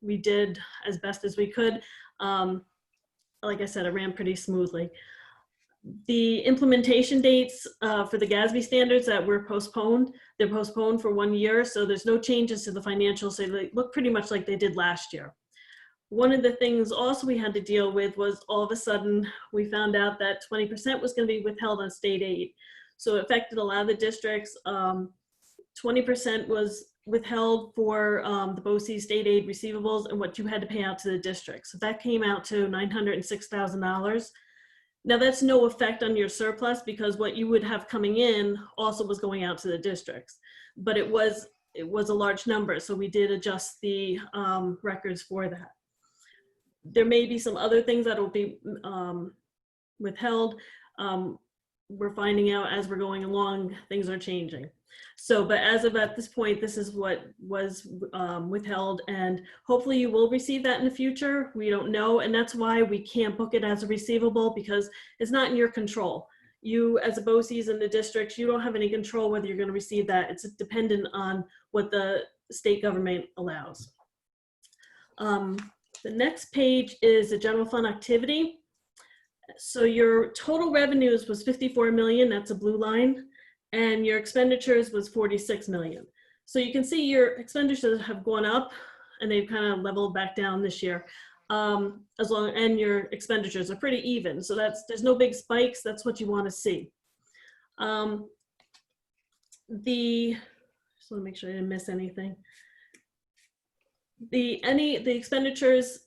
We did as best as we could. Like I said, it ran pretty smoothly. The implementation dates for the GASB standards that were postponed, they're postponed for 1 year, so there's no changes to the financials, so they look pretty much like they did last year. One of the things also we had to deal with was all of a sudden we found out that 20% was going to be withheld on state aid. So it affected a lot of the districts. 20% was withheld for the BOCES state aid receivables and what you had to pay out to the district. So that came out to $906,000. Now that's no effect on your surplus because what you would have coming in also was going out to the districts, but it was a large number. So we did adjust the records for that. There may be some other things that will be withheld. We're finding out as we're going along, things are changing. So, but as of at this point, this is what was withheld, and hopefully you will receive that in the future. We don't know, and that's why we can't book it as a receivable because it's not in your control. You, as a BOCES in the districts, you don't have any control whether you're going to receive that. It's dependent on what the state government allows. The next page is the general fund activity. So your total revenues was 54 million, that's a blue line, and your expenditures was 46 million. So you can see your expenditures have gone up and they've kind of leveled back down this year. And your expenditures are pretty even. So there's no big spikes, that's what you want to see. Just want to make sure I didn't miss anything. The expenditures,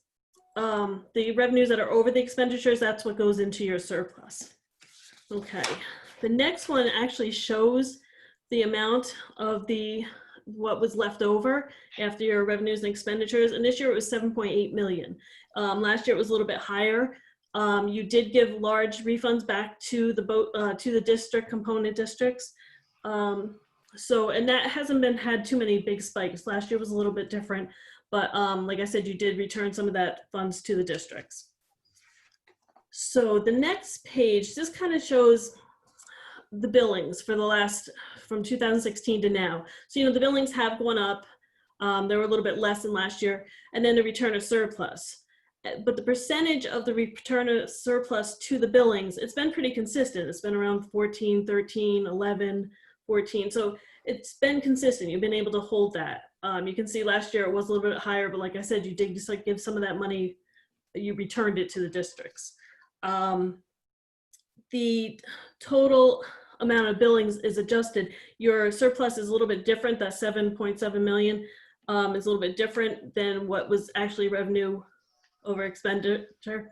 the revenues that are over the expenditures, that's what goes into your surplus. Okay, the next one actually shows the amount of what was left over after your revenues and expenditures, and this year it was 7.8 million. Last year it was a little bit higher. You did give large refunds back to the district component districts. And that hasn't had too many big spikes. Last year was a little bit different. But like I said, you did return some of that funds to the districts. So the next page, this kind of shows the billings for from 2016 to now. So, you know, the billings have gone up. They were a little bit less than last year. And then the return of surplus. But the percentage of the return of surplus to the billings, it's been pretty consistent. It's been around 14, 13, 11, 14. So it's been consistent. You've been able to hold that. You can see last year it was a little bit higher, but like I said, you did just like give some of that money, you returned it to the districts. The total amount of billings is adjusted. Your surplus is a little bit different. That 7.7 million is a little bit different than what was actually revenue over expenditure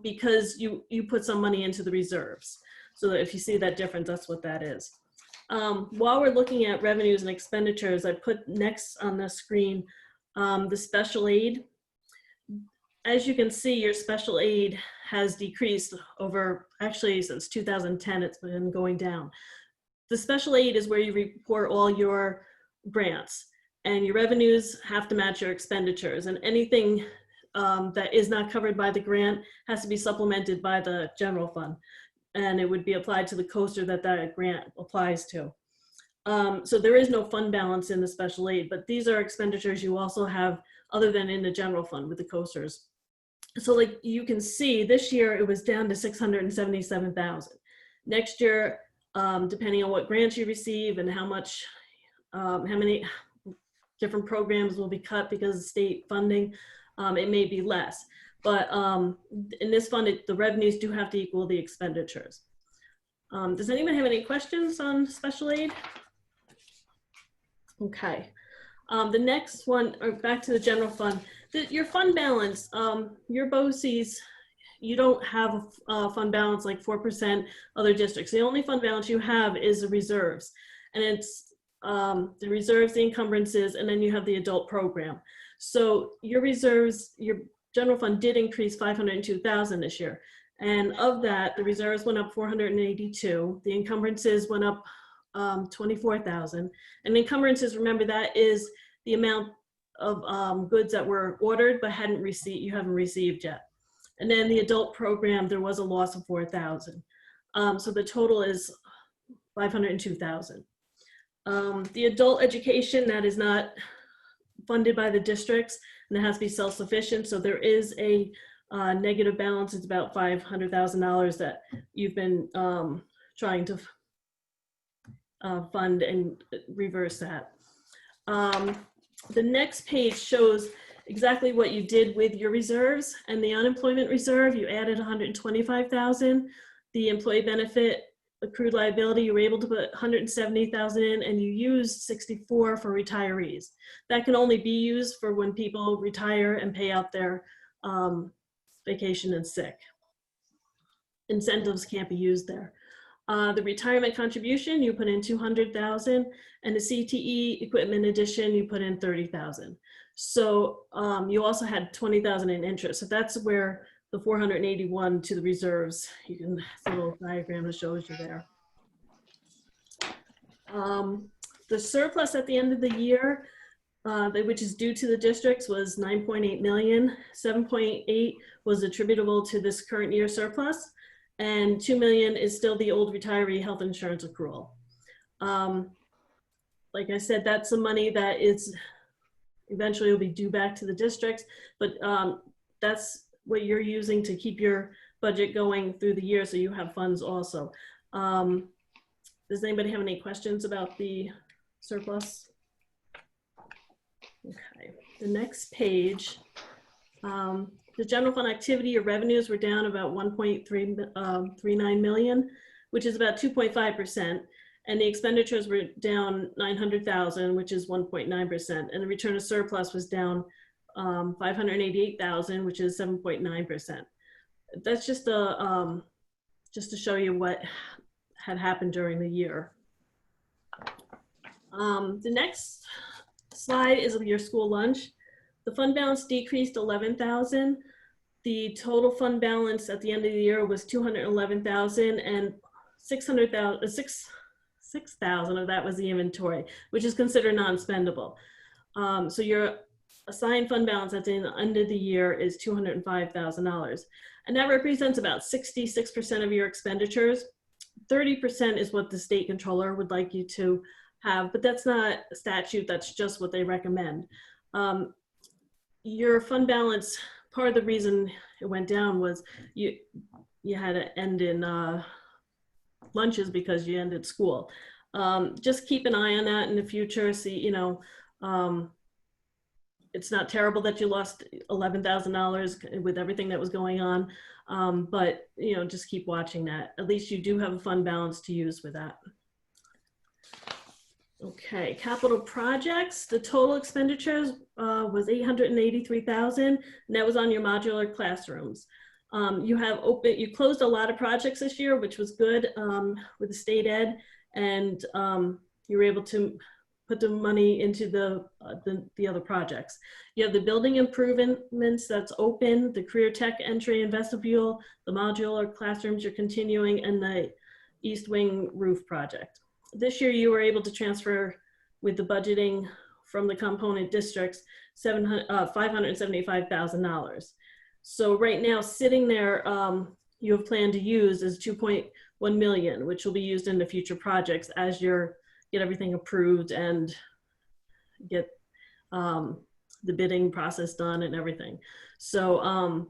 because you put some money into the reserves. So that if you see that difference, that's what that is. While we're looking at revenues and expenditures, I put next on the screen the special aid. As you can see, your special aid has decreased actually since 2010, it's been going down. The special aid is where you report all your grants, and your revenues have to match your expenditures, and anything that is not covered by the grant has to be supplemented by the general fund. And it would be applied to the coaster that grant applies to. So there is no fund balance in the special aid, but these are expenditures you also have other than in the general fund with the coasters. So like you can see this year it was down to 677,000. Next year, depending on what grants you receive and how many different programs will be cut because of state funding, it may be less. But in this fund, the revenues do have to equal the expenditures. Does anyone have any questions on special aid? Okay. The next one, or back to the general fund. Your fund balance, your BOCES, you don't have a fund balance like 4% other districts. The only fund balance you have is the reserves. And it's the reserves, the encumbrances, and then you have the adult program. So your reserves, your general fund did increase 502,000 this year. And of that, the reserves went up 482. The encumbrances went up 24,000. And encumbrances, remember, that is the amount of goods that were ordered but you haven't received yet. And then the adult program, there was a loss of 4,000. So the total is 502,000. The adult education, that is not funded by the districts, and it has to be self-sufficient. So there is a negative balance. It's about $500,000 that you've been trying to fund and reverse that. The next page shows exactly what you did with your reserves. And the unemployment reserve, you added 125,000. The employee benefit accrued liability, you were able to put 170,000 in, and you used 64 for retirees. That can only be used for when people retire and pay out their vacation and sick. Incentives can't be used there. The retirement contribution, you put in 200,000, and the CTE equipment addition, you put in 30,000. So you also had 20,000 in interest. So that's where the 481 to the reserves, you can see a little diagram that shows you there. The surplus at the end of the year, which is due to the districts, was 9.8 million. 7.8 was attributable to this current year surplus, and 2 million is still the old retiree health insurance accrual. Like I said, that's the money that is eventually will be due back to the districts, but that's what you're using to keep your budget going through the year, so you have funds also. Does anybody have any questions about the surplus? Okay, the next page, the general fund activity or revenues were down about 1.39 million, which is about 2.5%. And the expenditures were down 900,000, which is 1.9%. And the return of surplus was down 588,000, which is 7.9%. That's just to show you what had happened during the year. The next slide is your school lunch. The fund balance decreased 11,000. The total fund balance at the end of the year was 211,000, and 6,000 of that was the inventory, which is considered non-spendable. So your assigned fund balance at the end of the year is $205,000. And that represents about 66% of your expenditures. 30% is what the state controller would like you to have, but that's not a statute, that's just what they recommend. Your fund balance, part of the reason it went down was you had to end in lunches because you ended school. Just keep an eye on that in the future. See, it's not terrible that you lost $11,000 with everything that was going on, but just keep watching that. At least you do have a fund balance to use with that. Okay, capital projects. The total expenditures was 883,000, and that was on your modular classrooms. You closed a lot of projects this year, which was good with the state ed, and you were able to put the money into the other projects. You have the building improvements that's open, the career tech entry and vestibule, the modular classrooms you're continuing, and the East Wing roof project. This year you were able to transfer with the budgeting from the component districts $575,000. So right now sitting there, you have planned to use is 2.1 million, which will be used in the future projects as you get everything approved and get the bidding process done and everything. So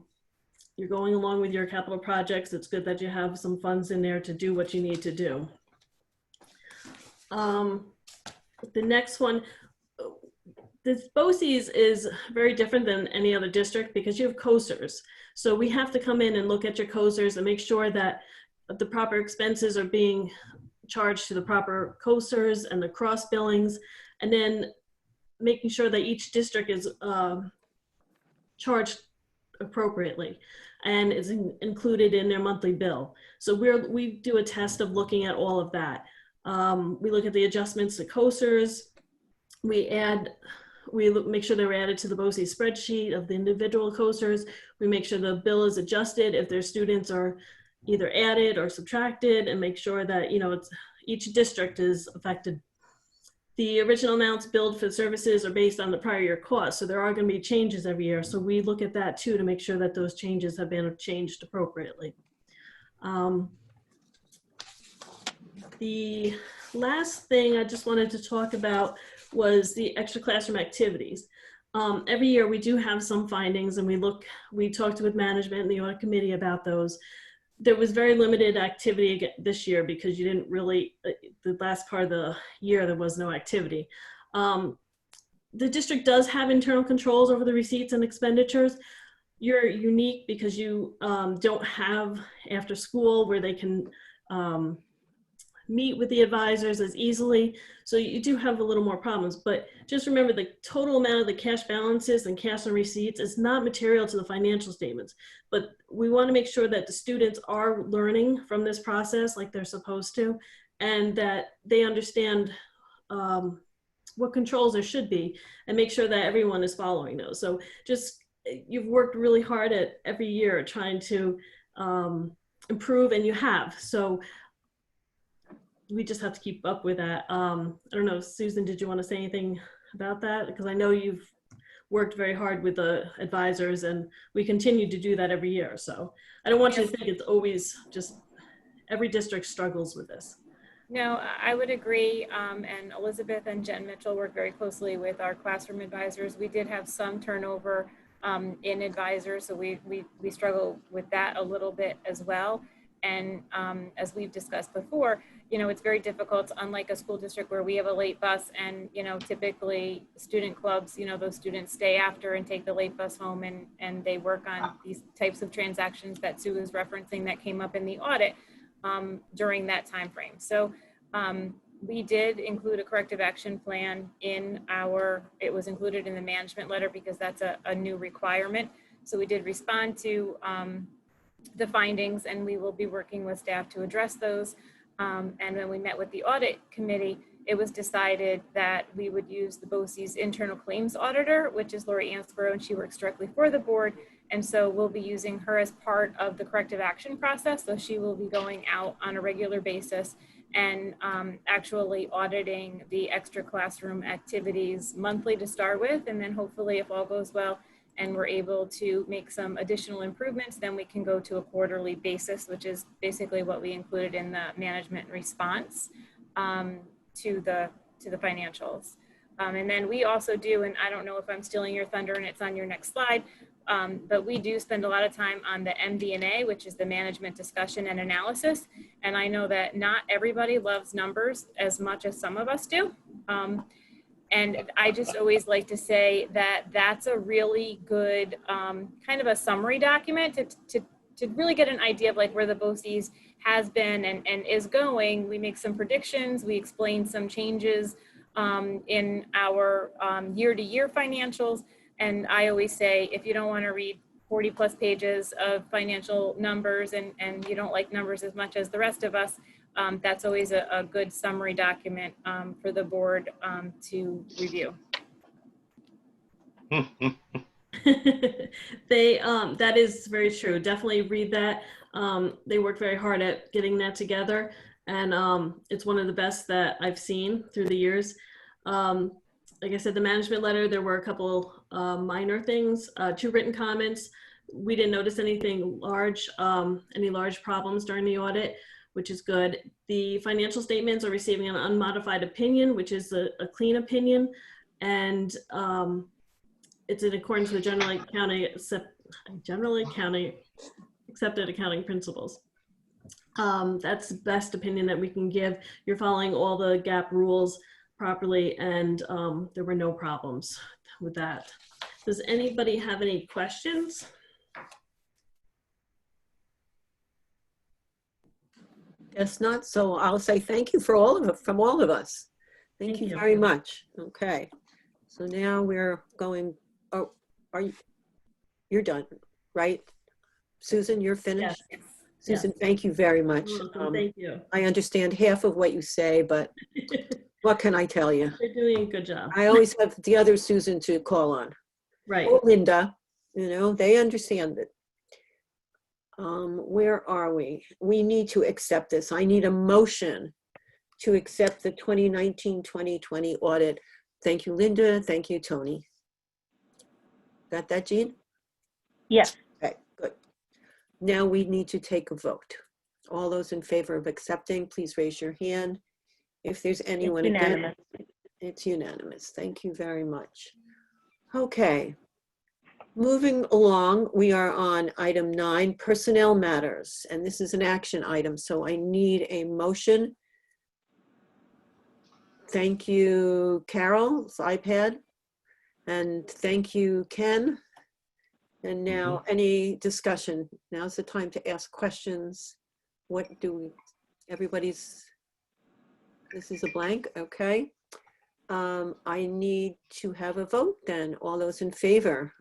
you're going along with your capital projects. It's good that you have some funds in there to do what you need to do. The next one, this BOCES is very different than any other district because you have COSERs. So we have to come in and look at your COSERs and make sure that the proper expenses are being charged to the proper COSERs and the cross billings, and then making sure that each district is charged appropriately and is included in their monthly bill. So we do a test of looking at all of that. We look at the adjustments to COSERs. We make sure they're added to the BOCES spreadsheet of the individual COSERs. We make sure the bill is adjusted if their students are either added or subtracted, and make sure that it's each district is affected. The original amounts billed for services are based on the prior year cost, so there are going to be changes every year. So we look at that too to make sure that those changes have been changed appropriately. The last thing I just wanted to talk about was the extra classroom activities. Every year we do have some findings, and we talked with management and the audit committee about those. There was very limited activity this year because you didn't really, the last part of the year, there was no activity. The district does have internal controls over the receipts and expenditures. You're unique because you don't have after school where they can meet with the advisors as easily. So you do have a little more problems, but just remember the total amount of the cash balances and cash and receipts is not material to the financial statements. But we want to make sure that the students are learning from this process like they're supposed to, and that they understand what controls there should be, and make sure that everyone is following those. So just, you've worked really hard at every year trying to improve, and you have. So we just have to keep up with that. I don't know, Susan, did you want to say anything about that? Because I know you've worked very hard with the advisors, and we continue to do that every year. So I don't want you to think it's always just, every district struggles with this. No, I would agree. And Elizabeth and Jen Mitchell work very closely with our classroom advisors. We did have some turnover in advisors, so we struggle with that a little bit as well. And as we've discussed before, you know, it's very difficult, unlike a school district where we have a late bus, and, you know, typically student clubs, you know, those students stay after and take the late bus home, and they work on these types of transactions that Sue is referencing that came up in the audit during that time frame. So we did include a corrective action plan in it was included in the management letter because that's a new requirement. So we did respond to the findings, and we will be working with staff to address those. And when we met with the audit committee, it was decided that we would use the BOCES internal claims auditor, which is Lori Ansborough, and she works directly for the board. And so we'll be using her as part of the corrective action process. So she will be going out on a regular basis and actually auditing the extra classroom activities monthly to start with. And then hopefully, if all goes well and we're able to make some additional improvements, then we can go to a quarterly basis, which is basically what we included in the management response to the financials. And then we also do, and I don't know if I'm stealing your thunder and it's on your next slide, but we do spend a lot of time on the MD&A, which is the management discussion and analysis. And I know that not everybody loves numbers as much as some of us do. And I just always like to say that that's a really good kind of a summary document to really get an idea of like where the BOCES has been and is going. We make some predictions, we explain some changes in our year-to-year financials. And I always say, if you don't want to read 40 plus pages of financial numbers and you don't like numbers as much as the rest of us, that's always a good summary document for the board to review. That is very true. Definitely read that. They work very hard at getting that together, and it's one of the best that I've seen through the years. Like I said, the management letter, there were a couple minor things, 2 written comments. We didn't notice anything large, any large problems during the audit, which is good. The financial statements are receiving an unmodified opinion, which is a clean opinion. And it's in accordance with generally accepted accounting principles. That's the best opinion that we can give. You're following all the GAAP rules properly, and there were no problems with that. Does anybody have any questions? Guess not. So I'll say thank you for from all of us. Thank you very much. Okay. So now we're going, oh, you're done, right? Susan, you're finished? Yes. Susan, thank you very much. Thank you. I understand half of what you say, but what can I tell you? You're doing a good job. I always have the other Susan to call on. Right. Or Linda, you know, they understand it. Where are we? We need to accept this. I need a motion to accept the 2019-2020 audit. Thank you, Linda. Thank you, Tony. Got that, Jean? Yes. Okay, good. Now we need to take a vote. All those in favor of accepting, please raise your hand. If there's anyone against, unanimous. it's unanimous. Thank you very much. Okay. Moving along, we are on item 9, personnel matters, and this is an action item, so I need a motion. Thank you, Carol's iPad, and thank you, Ken. And now, any discussion? Now's the time to ask questions. What do we, everybody's, this is a blank, okay. I need to have a vote then. All those in favor,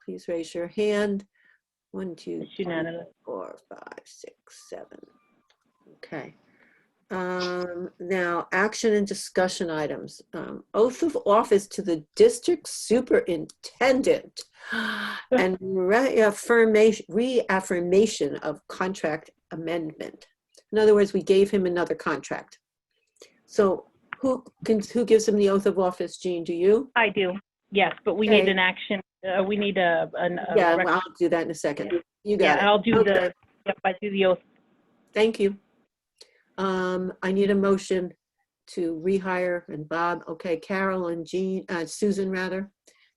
please raise your hand. 1, 2, It's unanimous. 3, 4, 5, 6, 7. Okay. Now, action and discussion items. Oath of office to the district superintendent and reaffirmation of contract amendment. In other words, we gave him another contract. So who gives him the oath of office, Jean? Do you? I do. Yes, but we Okay. need an action. We need a Yeah, rec- well, I'll do that in a second. You got it. I'll do Okay. I do the oath. Thank you. I need a motion to rehire, and Bob, okay, Carol and Jean, Susan rather.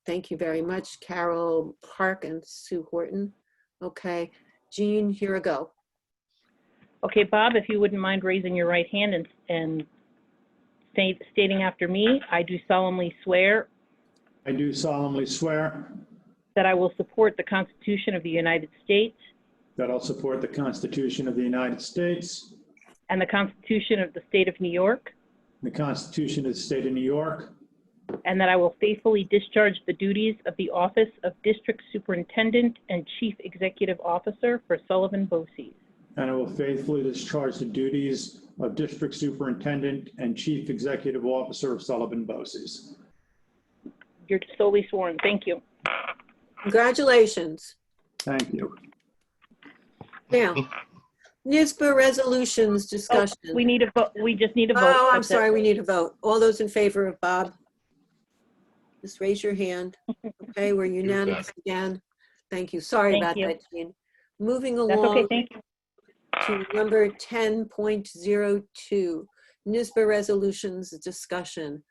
Thank you very much. Carol Park and Sue Horton. Okay, Jean, here we go. Okay, Bob, if you wouldn't mind raising your right hand and stating after me, I do solemnly swear I do solemnly swear that I will support the Constitution of the United States that I'll support the Constitution of the United States, and the Constitution of the State of New York, the Constitution of the State of New York, and that I will faithfully discharge the duties of the Office of District Superintendent and Chief Executive Officer for Sullivan BOCES. and I will faithfully discharge the duties of District Superintendent and Chief Executive Officer of Sullivan BOCES. You're solely sworn. Thank you. Congratulations. Thank you. Now, NISBA resolutions discussion. We need a vote. We just need a vote. Oh, I'm That's it. sorry, we need a vote. All those in favor of Bob? Just raise your hand. Okay, we're unanimous again. Thank you. Sorry Thank about you. that, Jean. Moving That's okay. along Thank you. to number 10.02, NISBA resolutions discussion.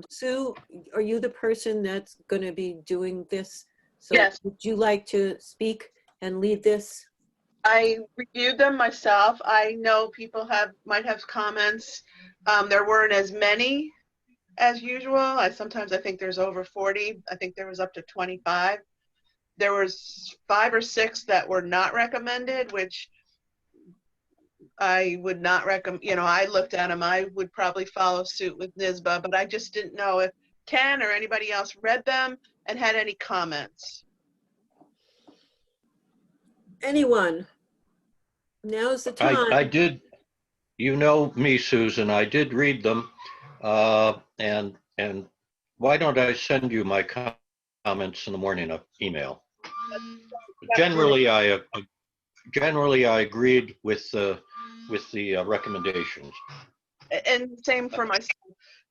Sue, are you the person that's going to be doing this? So Yes. would you like to speak and lead this? I reviewed them myself. I know people might have comments. There weren't as many as usual. Sometimes I think there's over 40. I think there was up to 25. There was 5 or 6 that were not recommended, which I would not recommend. You know, I looked at them. I would probably follow suit with NISBA, but I just didn't know if Ken or anybody else read them and had any comments. Anyone? Now's the time. I did, you know me, Susan, I did read them. And why don't I send you my comments in the morning of email? Generally, I agreed with the recommendations. And same for myself.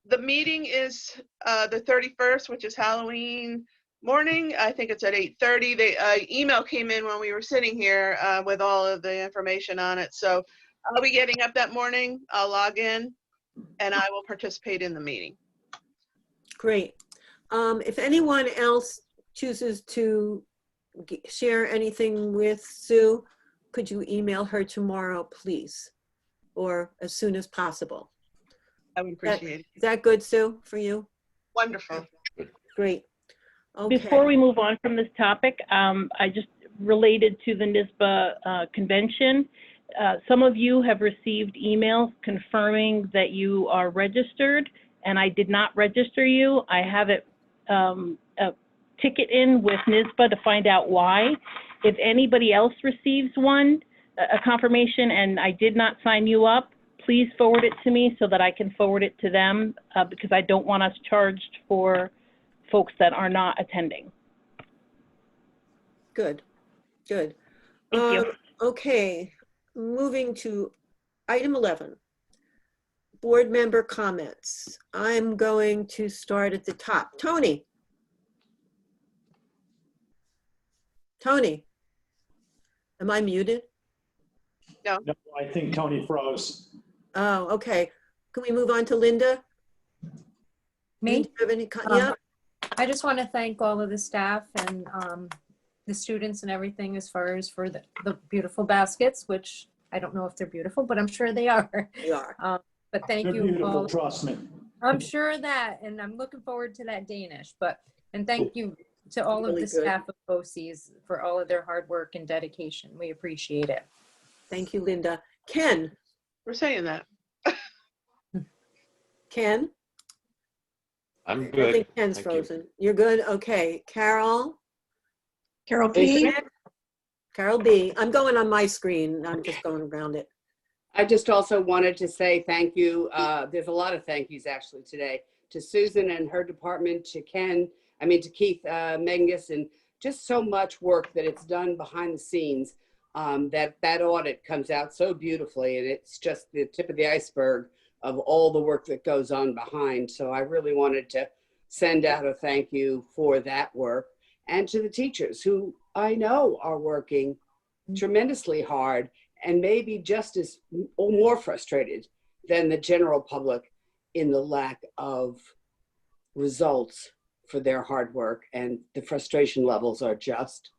The meeting is the 31st, which is Halloween morning. I think it's at 8:30. The email came in when we were sitting here with all of the information on it. So I'll be getting up that morning. I'll log in and I will participate in the meeting. Great. If anyone else chooses to share anything with Sue, could you email her tomorrow, please? Or as soon as possible. I would appreciate it. Is that good, Sue, for you? Wonderful. Great. Okay. Before we move on from this topic, I just related to the NISBA convention. Some of you have received emails confirming that you are registered, and I did not register you. I have it a ticket in with NISBA to find out why. If anybody else receives one, a confirmation, and I did not sign you up, please forward it to me so that I can forward it to them, because I don't want us charged for folks that are not attending. Good, good. Thank you. Okay, moving to item 11. board member comments. I'm going to start at the top. Tony. Tony. Am I muted? No, I think Tony froze. Oh, okay. Can we move on to Linda? Me? Do you have any, yeah? I just want to thank all of the staff and the students and everything as far as for the beautiful baskets, which I don't know if they're beautiful, but I'm sure they are. They are. But thank They're you beautiful, all. trust me. I'm sure of that, and I'm looking forward to that Danish. And thank you to all of Really the good. staff of BOCES for all of their hard work and dedication. We appreciate it. Thank you, Linda. Ken. We're saying that. Ken? I'm I good. think Ken's Thank you. frozen. You're good? Okay. Carol? Carol B. Carol B. I'm going on my screen. I'm just going around it. I just also wanted to say thank you. There's a lot of thank yous actually today to Susan and her department, to Keith Mengus, and just so much work that it's done behind the scenes. That audit comes out so beautifully, and it's just the tip of the iceberg of all the work that goes on behind. So I really wanted to send out a thank you for that work, and to the teachers who I know are working tremendously hard and maybe just as or more frustrated than the general public in the lack of results for their hard work, and the frustration levels are just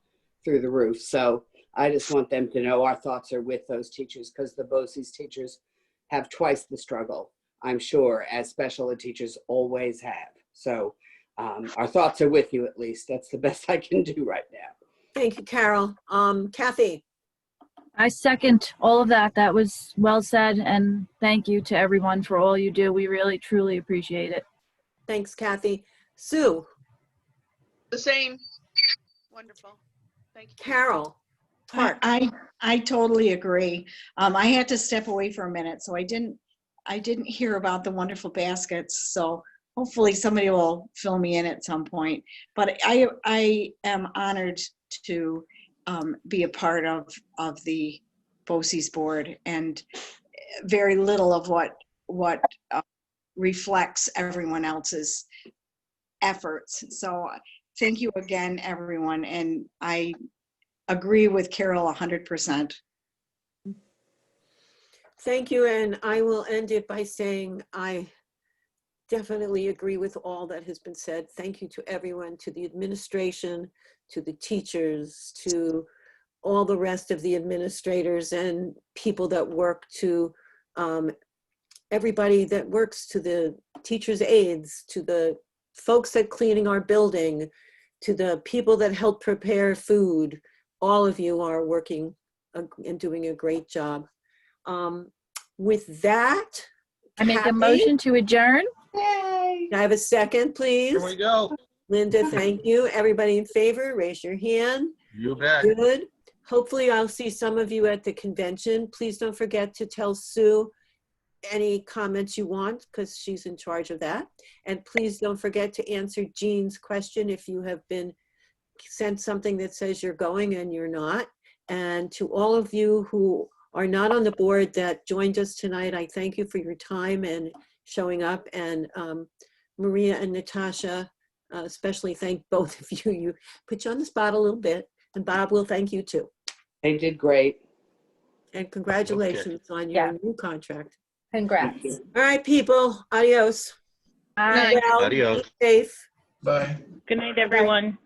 through the roof. So I just want them to know our thoughts are with those teachers, because the BOCES teachers have twice the struggle, I'm sure, as special ed teachers always have. So our thoughts are with you, at least. That's the best I can do right now. Thank you, Carol. Kathy? I second all of that. That was well said, and thank you to everyone for all you do. We really, truly appreciate it. Thanks, Kathy. Sue? The same. Wonderful. Thank you. Carol? Clark? I totally agree. I had to step away for a minute, so I didn't hear about the wonderful baskets. So hopefully somebody will fill me in at some point. But I am honored to be a part of the BOCES board, and very little of what reflects everyone else's efforts. So thank you again, everyone. And I agree with Carol 100%. Thank you, and I will end it by saying I definitely agree with all that has been said. Thank you to everyone, to the administration, to the teachers, to all the rest of the administrators and people that work, to everybody that works, to the teachers' aides, to the folks that cleaning our building, to the people that help prepare food. All of you are working and doing a great job. With that, I make Kathy, a motion to adjourn. Yay! can I have a second, please? Here we go. Linda, thank you. Everybody in favor, raise your hand. You bet. Good. Hopefully I'll see some of you at the convention. Please don't forget to tell Sue any comments you want, because she's in charge of that. And please don't forget to answer Jean's question if you have been sent something that says you're going and you're not. And to all of you who are not on the board that joined us tonight, I thank you for your time and showing up. And Maria and Natasha, especially thank both of you. You put you on the spot a little bit. And Bob will thank you too. They did great. And congratulations on your new contract. Congrats. All right, people. Adios. Bye. Well, Adios. be safe. Bye. Good night, everyone.